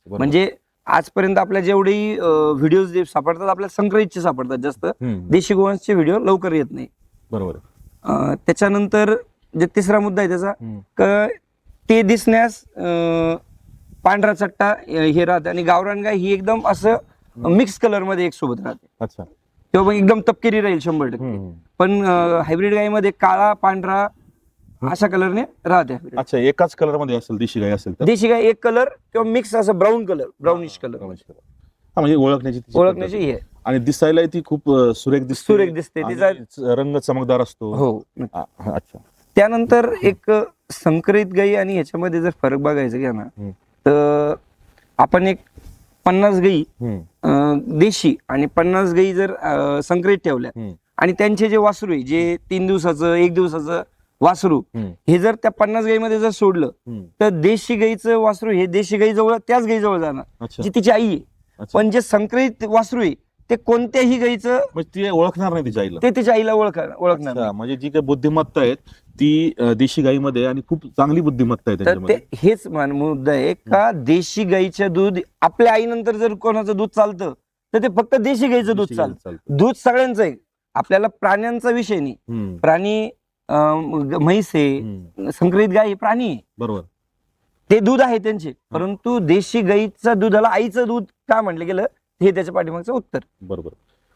Speaker 3: म्हणजे आजपर्यंत आपल्या जेवढेही व्हिडिओ जे सापडतात आपल्याला संकरितचे सापडतात जास्त, देशी गोवंशचे व्हिडिओ लवकर येत नाही.
Speaker 2: बरोबर.
Speaker 3: त्याच्यानंतर जे तिसरा मुद्दा आहे त्याचा, ते दिसण्यास पांढरा चट्टा हे राहते आणि गावरान गाय ही एकदम असं मिक्स कलर मध्ये एक सोबत राहते.
Speaker 2: अच्छा.
Speaker 3: तेव्हा एकदम तपकिरी राहील 100%. पण हायब्रिड गायमध्ये काळा पांढरा अशा कलरने राहते.
Speaker 2: अच्छा, एकाच कलर मध्ये असेल देशी गाय असेल तर?
Speaker 3: देशी गाय एक कलर किंवा मिक्स असं ब्राऊन कलर, ब्राउनिश कलर.
Speaker 2: म्हणजे ओळखण्याची
Speaker 3: ही आहे.
Speaker 2: आणि दिसायला ती खूप सुरेख
Speaker 3: दिसते, तिचा
Speaker 2: रंग चमकदार असतो.
Speaker 3: हो.
Speaker 2: अच्छा.
Speaker 3: त्यानंतर एक संकरित गाई आणि ह्याच्यामध्ये जर फरक बघायचा घ्या ना, तर आपण एक 50 गाई देशी आणि 50 गाई जर संकरित ठेवल्या आणि त्यांचे जे वासरू आहे, जे 3 दिवसाचं 1 दिवसाचं वासरू, हे जर त्या 50 गाईमध्ये जर सोडलं तर देशी गाईचं वासरू हे देशी गाई जवळ, त्याच गाई जवळ जाणार जी तिची आई आहे. पण जे संकरित वासरू आहे ते कोणत्याही गाईचं
Speaker 2: ती ओळखणार नाही तिच्या आईला,
Speaker 3: ते तिच्या आईला ओळखणार नाही.
Speaker 2: म्हणजे जी काही बुद्धिमत्ता आहे ती देशी गाईमध्ये आणि खूप चांगली बुद्धिमत्ता आहे
Speaker 3: तर
Speaker 2: त्याच्यामध्ये.
Speaker 3: ते हेच मुद्दा आहे का देशी गाईचं दूध आपल्या आईनंतर जर कोणाचं दूध चालतं तर ते फक्त देशी गाईचं दूध चालतं. दूध सगळ्यांचं आहे, आपल्याला प्राण्यांचा विषय नाही. प्राणी म्हैस आहे, संकरित गाय हे प्राणी आहे,
Speaker 2: बरोबर,
Speaker 3: ते दूध आहे त्यांचे. परंतु देशी गाईचं दुधाला आईचं दूध का म्हटलं गेलं हे त्याच्या पाठीमागचं उत्तर.
Speaker 2: बरोबर.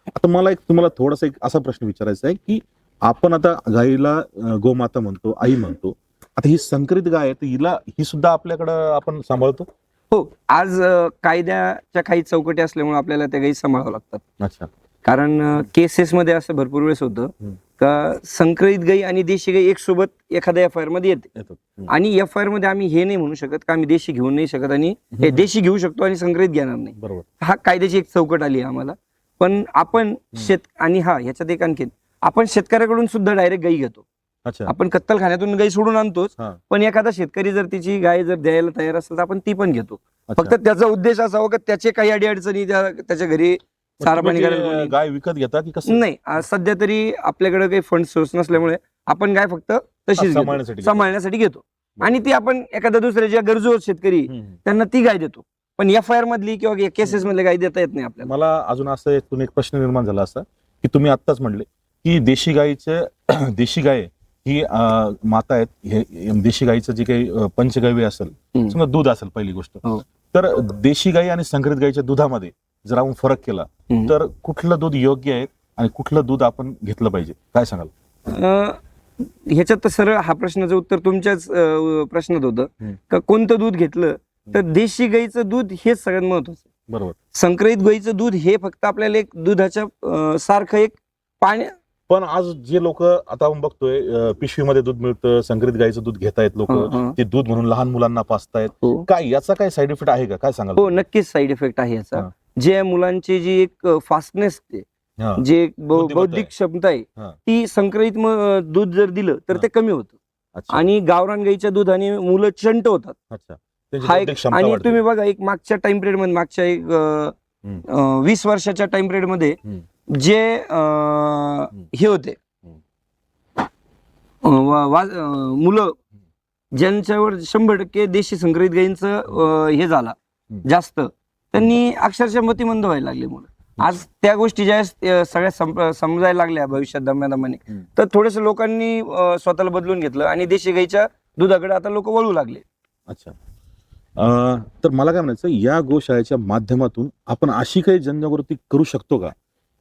Speaker 2: आता मला तुम्हाला थोडासा एक असा प्रश्न विचारायचा आहे की आपण आता गाईला गोमाता म्हणतो, आई म्हणतो, आता ही संकरित गाय आहे, तर हिला ही सुद्धा आपल्याकडं आपण सांभाळतो?
Speaker 3: हो, आज कायद्याच्या काही चौकटी असल्यामुळे आपल्याला त्या गाई सांभाळावं लागतात.
Speaker 2: अच्छा.
Speaker 3: कारण केसेस मध्ये असं भरपूर वेळेस होतं का संकरित गाई आणि देशी गाई एक सोबत एखाद्या FIR मध्ये येते आणि FIR मध्ये आम्ही हे नाही म्हणू शकत का आम्ही देशी घेऊ नाही शकत आणि हे देशी घेऊ शकतो आणि संकरित घेणार नाही.
Speaker 2: बरोबर.
Speaker 3: हा कायद्याची एक चौकट आली आहे आम्हाला. पण आपण आणि ह्याच्यात एक आणखीन आपण शेतकऱ्याकडून सुद्धा डायरेक्ट गाई घेतो.
Speaker 2: अच्छा.
Speaker 3: आपण कत्तलखान्यातून गाई सोडून आणतोच,
Speaker 2: हा.
Speaker 3: पण एखादा शेतकरी जर तिची गाय जर द्यायला तयार असेल तर आपण ती पण घेतो.
Speaker 2: अच्छा.
Speaker 3: फक्त त्याचा उद्देश असावा की त्याचे काही अडीअडचणी त्याच्या घरी चारा
Speaker 2: तुम्ही
Speaker 3: पाणी
Speaker 2: ते
Speaker 3: करायला कोणी-
Speaker 2: गाय विकत घेता की कसं?
Speaker 3: नाही, आज सध्या तरी आपल्याकडे काही फंड सोर्स नसल्यामुळे आपण गाय फक्त तशीच घेतो,
Speaker 2: सांभाळण्यासाठी घेता.
Speaker 3: सांभाळण्यासाठी घेतो. आणि ती आपण एखाद्या दुसऱ्या ज्या गरजू आहेत शेतकरी त्यांना ती गाय देतो. पण FIR मधली किंवा केसेस मधली गाय देता येत नाही आपल्याला.
Speaker 2: मला अजून असं यातून एक प्रश्न निर्माण झाला असा की तुम्ही आत्ताच म्हणले की देशी गायीचे देशी गाय ही माता आहेत, हे देशी गायीचं जे काही पंचगव्य असेल, समजा दूध असेल पहिली गोष्ट,
Speaker 3: हो.
Speaker 2: तर देशी गाई आणि संकरित गायीच्या दुधामध्ये जर आपण फरक केला तर कुठलं दूध योग्य आहे आणि कुठलं दूध आपण घेतलं पाहिजे, काय सांगाल?
Speaker 3: ह्याच्यात तर सरळ हा प्रश्नाचं उत्तर तुमच्याच प्रश्नात होतं का कोणतं दूध घेतलं तर देशी गाईचं दूध हेच सगळ्यात महत्वाचं.
Speaker 2: बरोबर.
Speaker 3: संकरित गाईचं दूध हे फक्त आपल्याला एक दुधाच्या सारखं एक पाणी.
Speaker 2: पण आज जे लोक आता आपण बघतोय पिशवीमध्ये दूध मिळतं, संकरित गायीचं दूध घेतायत लोक, ते दूध म्हणून लहान मुलांना पाजतायत, काय याचा काय साईड इफेक्ट आहे का, काय सांगाल?
Speaker 3: हो, नक्कीच साईड इफेक्ट आहे याचा. जे मुलांची जी एक फास्टनेस जे एक बौद्धिक क्षमता आहे ती संकरित दूध जर दिलं तर ते कमी होतं.
Speaker 2: अच्छा.
Speaker 3: आणि गावरान गाईच्या दुधाने मुलं चंट होतात.
Speaker 2: अच्छा. त्यांची
Speaker 3: हा एक.
Speaker 2: बौद्धिक क्षमता
Speaker 3: आणि
Speaker 2: वाढते.
Speaker 3: तुम्ही बघा एक मागच्या टाइम पिरियड मध्ये, मागच्या एक 20 वर्षाच्या टाइम पिरियड मध्ये जे हे होते मुलं ज्यांच्यावर 100% देशी संकरित गायींचं हे झाला जास्त, त्यांनी अक्षरशः मतिमंद व्हायला लागले मुलं. आज त्या गोष्टी ज्या सगळ्या समजायला लागल्या भविष्यात दम्यादमाने, तर थोडस लोकांनी स्वतःला बदलून घेतलं आणि देशी गाईच्या दुधाकडे आता लोक वळू लागले.
Speaker 2: अच्छा. तर मला काय म्हणायचं, या गोशाळेच्या माध्यमातून आपण अशी काही जनजागृती करू शकतो का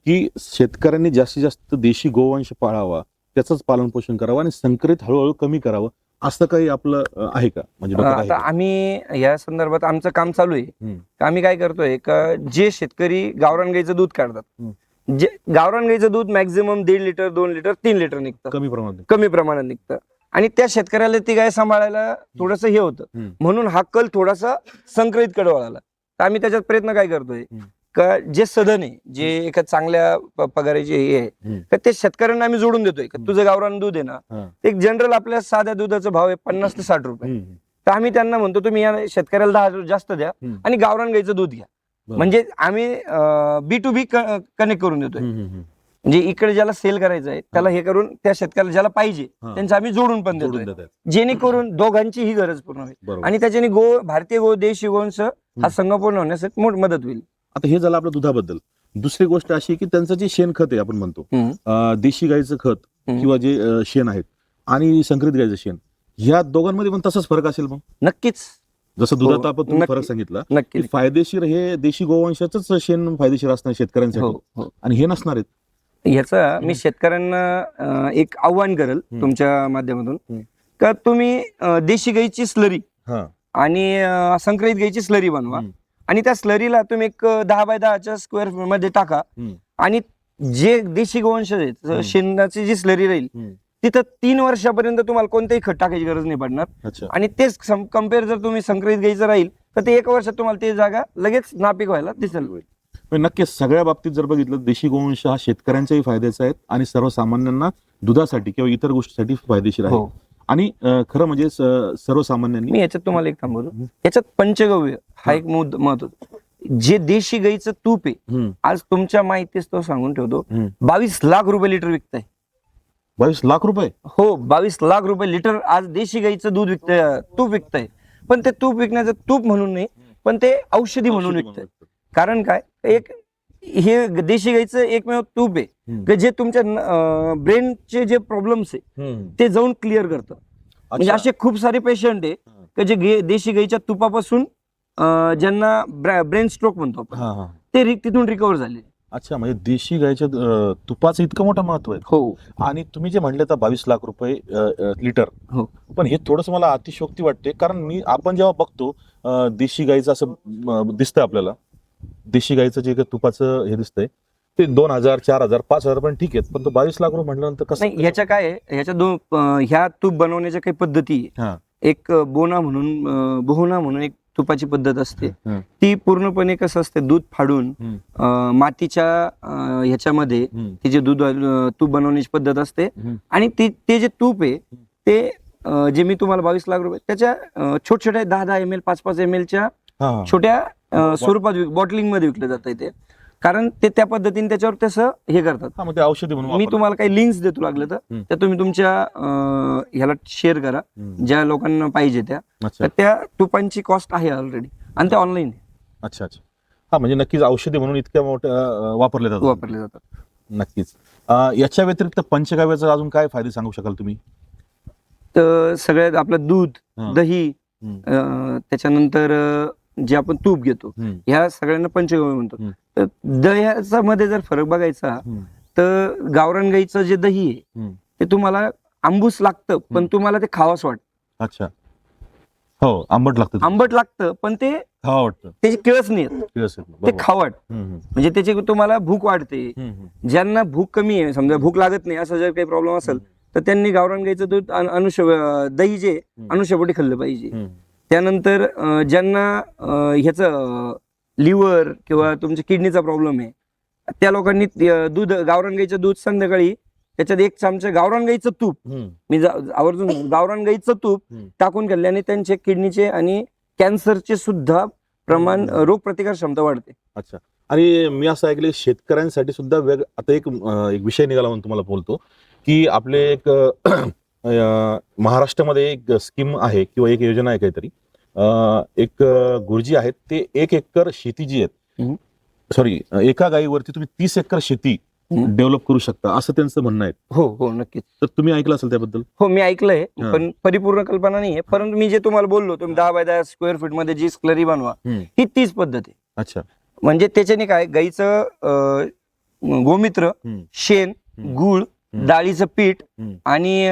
Speaker 2: की शेतकऱ्यांनी जास्तीत जास्त देशी गोवंश पाळावा, त्याचंच पालन पोषण करावं आणि संकरित हळूहळू कमी करावं, असं काही आपलं आहे का? म्हणजे डोक्यात आहे
Speaker 3: आता
Speaker 2: का?
Speaker 3: आम्ही या संदर्भात आमचं काम चालू आहे. आम्ही काय करतोय का जे शेतकरी गावरान गाईचं दूध काढतात, जे गावरान गाईचं दूध मॅक्झिमम 1.5 लिटर 2 लिटर 3 लिटर निघतं, कमी प्रमाणात निघतं. आणि त्या शेतकऱ्याला ती गाय सांभाळायला थोडस हे होतं, म्हणून हा कल थोडासा संकरित कडे वळाला. तर आम्ही त्याच्यात प्रयत्न काय करतोय का जे सदन आहे, जे एका चांगल्या पगाराचे हे आहे, तर ते शेतकऱ्यांना आम्ही जोडून देतोय. तुझं गावरान दूध आहे ना, एक जनरल आपल्या साध्या दुधाचा भाव आहे 50 ते 60 रुपये. तर आम्ही त्यांना म्हणतो तुम्ही या शेतकऱ्याला 10 जास्त द्या आणि गावरान गाईचं दूध घ्या. म्हणजे आम्ही B2B कनेक्ट करून देतोय. म्हणजे इकडे ज्याला सेल करायचं आहे त्याला हे करून त्या शेतकऱ्याला ज्याला पाहिजे त्यांचं आम्ही जोडून पण देतोय, जेणेकरून दोघांची ही गरज पूर्ण होईल आणि त्याच्याने भारतीय देशी गोवंश हा संगोपन होण्यासाठी मोठी मदत होईल.
Speaker 2: आता हे झालं आपलं दुधाबद्दल. दुसरी गोष्ट अशी की त्यांचं जे शेणखत आहे, आपण म्हणतो देशी गाईचं खत किंवा जे शेण आहेत आणि संकरित गाईचं शेण, ह्या दोघांमध्ये पण तसाच फरक असेल मग?
Speaker 3: नक्कीच.
Speaker 2: जसं दुधात आपण तुम्ही फरक सांगितला की फायदेशीर हे देशी गोवंशाचंच शेण फायदेशीर असणार शेतकऱ्यांसाठी आणि हे नसणार आहेत.
Speaker 3: ह्याचा मी शेतकऱ्यांना एक आव्हान करेल तुमच्या माध्यमातून का तुम्ही देशी गाईची स्लरी आणि संकरित गाईची स्लरी बनवा आणि त्या स्लरीला तुम्ही एक 10 बाय 10च्या स्क्वेअर मध्ये टाका आणि जे देशी गोवंश आहेत शेणाची जी स्लरी राहील तिथं 3 वर्षापर्यंत तुम्हाला कोणतेही खत टाकायची गरज नाही पडणार. आणि तेच कम्पेअर जर तुम्ही संकरित गाईचं राहील तर ते 1 वर्षात तुम्हाला ते जागा लगेच नापीक व्हायला दिसेल.
Speaker 2: नक्कीच सगळ्या बाबतीत जर बघितलं, देशी गोवंश हा शेतकऱ्यांच्याही फायद्याचा आहे आणि सर्वसामान्यांना दुधासाठी किंवा इतर गोष्टीसाठी फायदेशीर आहे. आणि खरं म्हणजे सर्वसामान्यांनी,
Speaker 3: मी याच्यात तुम्हाला एक थांबवतो, याच्यात पंचगव्य हा एक महत्व. जे देशी गाईचं तूप आहे आज तुमच्या माहितीच तो सांगून ठेवतो 22 लाख रुपये लिटर विकताय.
Speaker 2: 22 लाख रुपये?
Speaker 3: हो, 22 लाख रुपये लिटर आज देशी गाईचं दूध विकतंय, तूप विकतंय. पण ते तूप विकण्याचं तूप म्हणून नाही, पण ते औषधी म्हणून विकतंय. कारण काय, एक हे देशी गाईचं एकमेव तूप आहे की जे तुमच्या ब्रेनचे जे प्रॉब्लेम्स आहे ते जाऊन क्लिअर करतं. म्हणजे असे खूप सारे पेशंट आहे की जे देशी गाईच्या तुपापासून ज्यांना ब्रेन स्ट्रोक म्हणतो आपण, ते तिथून रिकव्हर झाले.
Speaker 2: अच्छा, म्हणजे देशी गाईच्या तुपाचं इतकं मोठं महत्व आहे.
Speaker 3: हो.
Speaker 2: आणि तुम्ही जे म्हणले तर 22 लाख रुपये लिटर, पण हे थोडस मला अतिशयोक्ती वाटते. कारण आपण जेव्हा बघतो देशी गाईचं असं दिसतं आपल्याला, देशी गाईचं जे तुपाचं हे दिसतंय ते 2000, 4000, 5000 पण ठीक आहेत, पण तो 22 लाख रुपये म्हटल्यानंतर कसं?
Speaker 3: नाही, ह्याच्या काय आहे, ह्याच्या ह्या तूप बनवण्याच्या काही पद्धती. एक बोना म्हणून एक तुपाची पद्धत असते ती पूर्णपणे कसं असते, दूध फाडून मातीच्या ह्याच्यामध्ये ती जे दूध तूप बनवण्याची पद्धत असते आणि ते जे तूप आहे ते जे मी तुम्हाला 22 लाख रुपये त्याच्या छोट्या 10-10 ml 5-5 ml च्या छोट्या स्वरूपात बॉटलिंग मध्ये विकलं जातं ते, कारण ते त्या पद्धतीने त्याच्यावर तसं हे करतात.
Speaker 2: मग ते औषधी म्हणून
Speaker 3: मी
Speaker 2: वापरतात.
Speaker 3: तुम्हाला काही लिंक्स देतो लागलं तर त्या तुम्ही तुमच्या ह्याला शेअर करा ज्या लोकांना पाहिजे त्या.
Speaker 2: अच्छा.
Speaker 3: तर त्या तुपांची कॉस्ट आहे ऑलरेडी आणि ते ऑनलाईन
Speaker 2: अच्छा अच्छा. हा म्हणजे नक्कीच औषधी म्हणून इतक्या मोठ्या वापरले जातात.
Speaker 3: वापरले जातात.
Speaker 2: नक्कीच. याच्या व्यतिरिक्त पंचकाव्याचा अजून काय फायदे सांगू शकाल तुम्ही?
Speaker 3: तर सगळ्यात आपलं दूध, दही, त्याच्यानंतर जे आपण तूप घेतो ह्या सगळ्यांना पंचगव्य म्हणतो. तर दह्याचा मध्ये जर फरक बघायचा तर गावरान गाईचं जे दही आहे ते तुम्हाला आंबूस लागतं पण तुम्हाला ते खावंच वाटतं.
Speaker 2: अच्छा. हो, आंबट लागतं
Speaker 3: पण ते
Speaker 2: खावं वाटतं.
Speaker 3: त्याची किळस नाही येत, ते
Speaker 2: बरोबर.
Speaker 3: खावं वाटतं. म्हणजे त्याची तुम्हाला भूक वाढते. ज्यांना भूक कमी आहे, समजा भूक लागत नाही असं जर काही प्रॉब्लेम असेल तर त्यांनी गावरान गाईचं दूध दही जे अनुष्यपोटी खाल्लं पाहिजे. त्यानंतर ज्यांना ह्याचं लिव्हर किंवा तुमच्या किडनीचा प्रॉब्लेम आहे त्या लोकांनी दूध गावरान गाईचं दूध संध्याकाळी त्याच्यात 1 चमचा गावरान गाईचं तूप, मी आवर्जून गावरान गाईचं तूप टाकून खाल्ल्याने त्यांचे किडनीचे आणि कॅन्सरचे सुद्धा प्रमाण, रोगप्रतिकार क्षमता वाढते.
Speaker 2: अच्छा. आणि मी असं ऐकलं शेतकऱ्यांसाठी सुद्धा आता एक विषय निघाला म्हणून तुम्हाला बोलतो की आपले एक महाराष्ट्रामध्ये एक स्कीम आहे किंवा एक योजना आहे काहीतरी, एक गुरुजी आहेत ते 1 एकर शेती जी आहे, सॉरी, एका गायीवरती तुम्ही 30 एकर शेती डेव्हलप करू शकता असं त्यांचं म्हणणं आहे.
Speaker 3: हो नक्कीच.
Speaker 2: तर तुम्ही ऐकलं असेल त्याबद्दल?
Speaker 3: हो, मी ऐकलंय पण परिपूर्ण कल्पना नाहीये. परंतु मी जे तुम्हाला बोललो, तुम्ही 10 बाय 10 स्क्वेअर फीट मध्ये जी स्लरी बनवा ही तीच पद्धत आहे.
Speaker 2: अच्छा.
Speaker 3: म्हणजे त्याच्याने काय, गाईचं गोमित्र, शेण, गूळ, डाळीचं पीठ आणि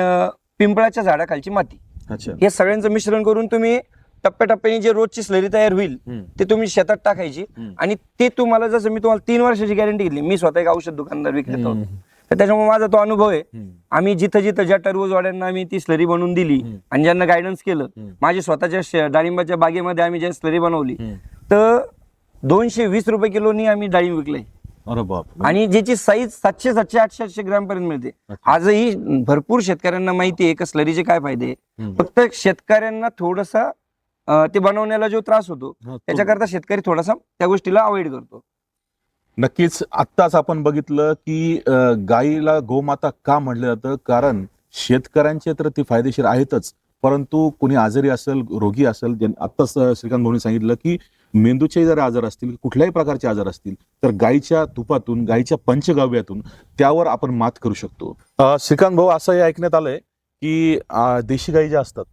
Speaker 3: पिंपळाच्या झाडाखालची माती,
Speaker 2: अच्छा.
Speaker 3: हे सगळ्यांचं मिश्रण करून तुम्ही टप्प्याटप्प्याने जे रोजची स्लरी तयार होईल ते तुम्ही शेतात टाकायची आणि ते तुम्हाला, जसं मी तुम्हाला 3 वर्षाची गॅरंटी घेतली, मी स्वतः एक औषध दुकानदार विक्रेता होतो तर त्याच्यामुळे माझा तो अनुभव आहे. आम्ही जिथं जिथं ज्या टरबूजवाड्यांना आम्ही ती स्लरी बनवून दिली आणि ज्यांना गायडन्स केलं, माझ्या स्वतःच्या डाळिंबाच्या बागेमध्ये आम्ही ज्या स्लरी बनवली तर 220 रुपये किलोनी आम्ही डाळिंब विकलंय.
Speaker 2: अरे बाप.
Speaker 3: आणि ज्याची साईज 700, 800 ग्रॅम पर्यंत मिळते. आजही भरपूर शेतकऱ्यांना माहिती आहे स्लरीचे काय फायदे. फक्त शेतकऱ्यांना थोडसा ते बनवण्याला जो त्रास होतो त्याच्याकरता शेतकरी थोडासा त्या गोष्टीला अवॉइड करतो.
Speaker 2: नक्कीच. आत्ताच आपण बघितलं की गायीला गोमाता का म्हटलं जातं, कारण शेतकऱ्यांचे तर ती फायदेशीर आहेतच, परंतु कोणी आजारी असेल, रोगी असेल, आत्ताच श्रीकांत भाऊनी सांगितलं की मेंदूचे जर आजार असतील, कुठल्याही प्रकारचे आजार असतील तर गायीच्या तुपातून, गायीच्या पंचगव्यातून त्यावर आपण मात करू शकतो. श्रीकांत भाऊ, असंही ऐकण्यात आलंय की देशी गायी ज्या असतात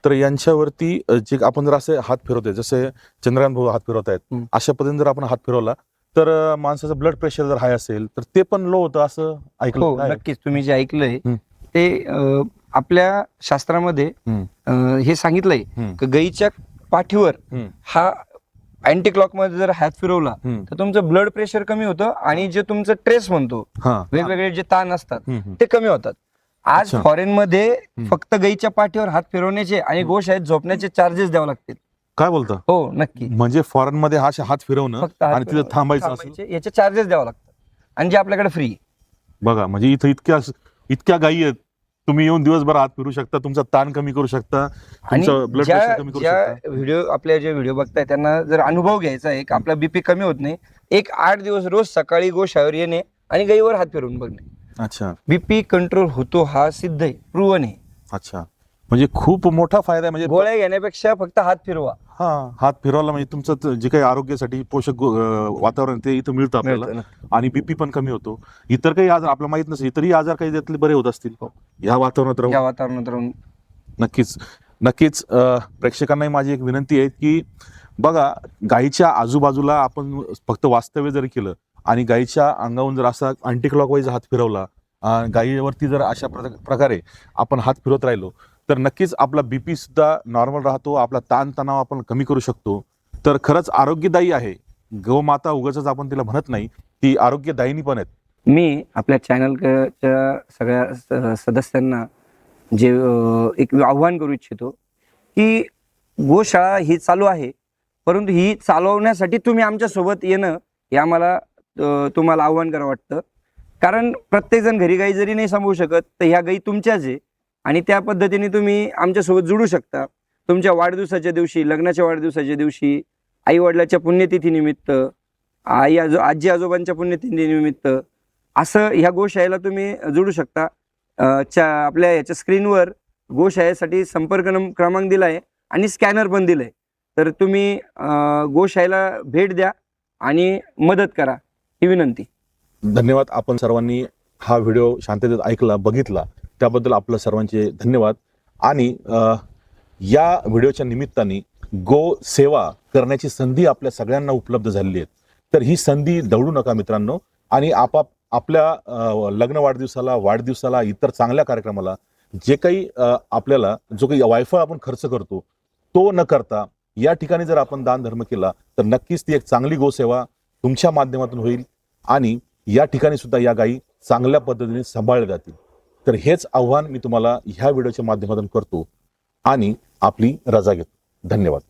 Speaker 2: तर यांच्यावरती जे आपण जर असे हात फिरवतोय, जसे चंद्रकांत भाऊ हात फिरवत आहेत, अशा पद्धतीने जर आपण हात फिरवला तर माणसाचं ब्लड प्रेशर जर हाय असेल तर ते पण लो होतं असं ऐकलं.
Speaker 3: हो नक्कीच. तुम्ही जे ऐकलंय ते आपल्या शास्त्रामध्ये हे सांगितलंय की गाईच्या पाठीवर हा अँटी क्लॉक मध्ये जर हात फिरवला तर तुमचं ब्लड प्रेशर कमी होतं आणि जे तुमचं ट्रेस म्हणतो, वेगवेगळे जे ताण असतात ते कमी होतात. आज फॉरेन मध्ये फक्त गाईच्या पाठीवर हात फिरवण्याचे आणि गोशाळेत झोपण्याचे चार्जेस द्यावे लागतील.
Speaker 2: काय बोलता?
Speaker 3: हो नक्की.
Speaker 2: म्हणजे फॉरेन मध्ये हा हात फिरवणं आणि तिथे थांबायचं
Speaker 3: याचे चार्जेस द्यावे लागतात आणि जे आपल्याकडे फ्री.
Speaker 2: बघा, म्हणजे इथं इतक्या गायी आहेत, तुम्ही येऊन दिवसभर हात फिरू शकता, तुमचा ताण कमी करू शकता, तुमचं ब्लड प्रेशर कमी करू शकता.
Speaker 3: व्हिडिओ आपल्या जे व्हिडिओ बघताय त्यांना जर अनुभव घ्यायचा आहे, आपला बीपी कमी होत नाही, एक 8 दिवस रोज सकाळी गोशाळेवर येणे आणि गाईवर हात फिरवून बघणे.
Speaker 2: अच्छा.
Speaker 3: बीपी कंट्रोल होतो, हा सिद्ध आहे, प्रूव्हन आहे.
Speaker 2: अच्छा. म्हणजे खूप मोठा फायदा आहे. म्हणजे
Speaker 3: गोळ्या घेण्यापेक्षा फक्त हात फिरवा.
Speaker 2: हात फिरवला म्हणजे तुमचं जे काही आरोग्यासाठी पोषक वातावरण ते इथं मिळतं आपल्याला आणि बीपी पण कमी होतो. इतर काही आजार आपल्याला माहित नसेल, इतरही आजार काही त्यातले बरे होत असतील या वातावरणात
Speaker 3: राहून.
Speaker 2: नक्कीच. प्रेक्षकांनाही माझी एक विनंती आहे की बघा, गायीच्या आजूबाजूला आपण फक्त वास्तव्य जरी केलं आणि गायीच्या अंगावरून जर असा अँटी क्लॉकवाईज हात फिरवला, गायीवरती जर अशा प्रकारे आपण हात फिरवत राहिलो तर नक्कीच आपला बीपी सुद्धा नॉर्मल राहतो, आपला ताणतणाव आपण कमी करू शकतो. तर खरंच आरोग्यदायी आहे गोमाता. उगाच आपण तिला म्हणत नाही, ती आरोग्यदायिनी पण आहेत.
Speaker 3: मी आपल्या चॅनलच्या सगळ्या सदस्यांना जे एक आव्हान करू इच्छितो की गोशाळा ही चालू आहे परंतु ही चालवण्यासाठी तुम्ही आमच्या सोबत येणं हे आम्हाला तुम्हाला आव्हान करावं वाटतं. कारण प्रत्येकजण घरी गाई जरी नाही सांभाळू शकत तर ह्या गाई तुमच्याच आहे आणि त्या पद्धतीने तुम्ही आमच्यासोबत जुळू शकता. तुमच्या वाढदिवसाच्या दिवशी, लग्नाच्या वाढदिवसाच्या दिवशी, आई वडिलाच्या पुण्यतिथीनिमित्त, आजी आजोबांच्या पुण्यतिथीनिमित्त असं ह्या गोशाळेला तुम्ही जुळू शकता. आपल्या याच्या स्क्रीनवर गोशाळेसाठी संपर्क क्रमांक दिलाय आणि स्कॅनर पण दिलाय. तर तुम्ही गोशाळेला भेट द्या आणि मदत करा ही विनंती.
Speaker 2: धन्यवाद. आपण सर्वांनी हा व्हिडिओ शांततेत ऐकला, बघितला, त्याबद्दल आपलं सर्वांचे धन्यवाद. आणि या व्हिडिओच्या निमित्ताने गो सेवा करण्याची संधी आपल्या सगळ्यांना उपलब्ध झालेली आहे. तर ही संधी दवडू नका मित्रांनो. आणि आपल्या लग्न वाढदिवसाला इतर चांगल्या कार्यक्रमाला जे काही आपल्याला जो काही वायफळ आपण खर्च करतो तो न करता या ठिकाणी जर आपण दान धर्म केला तर नक्कीच ती एक चांगली गोसेवा तुमच्या माध्यमातून होईल आणि या ठिकाणी सुद्धा या गायी चांगल्या पद्धतीने सांभाळल्या जातील. तर हेच आव्हान मी तुम्हाला ह्या व्हिडिओच्या माध्यमातून करतो आणि आपली रजा घेतो. धन्यवाद.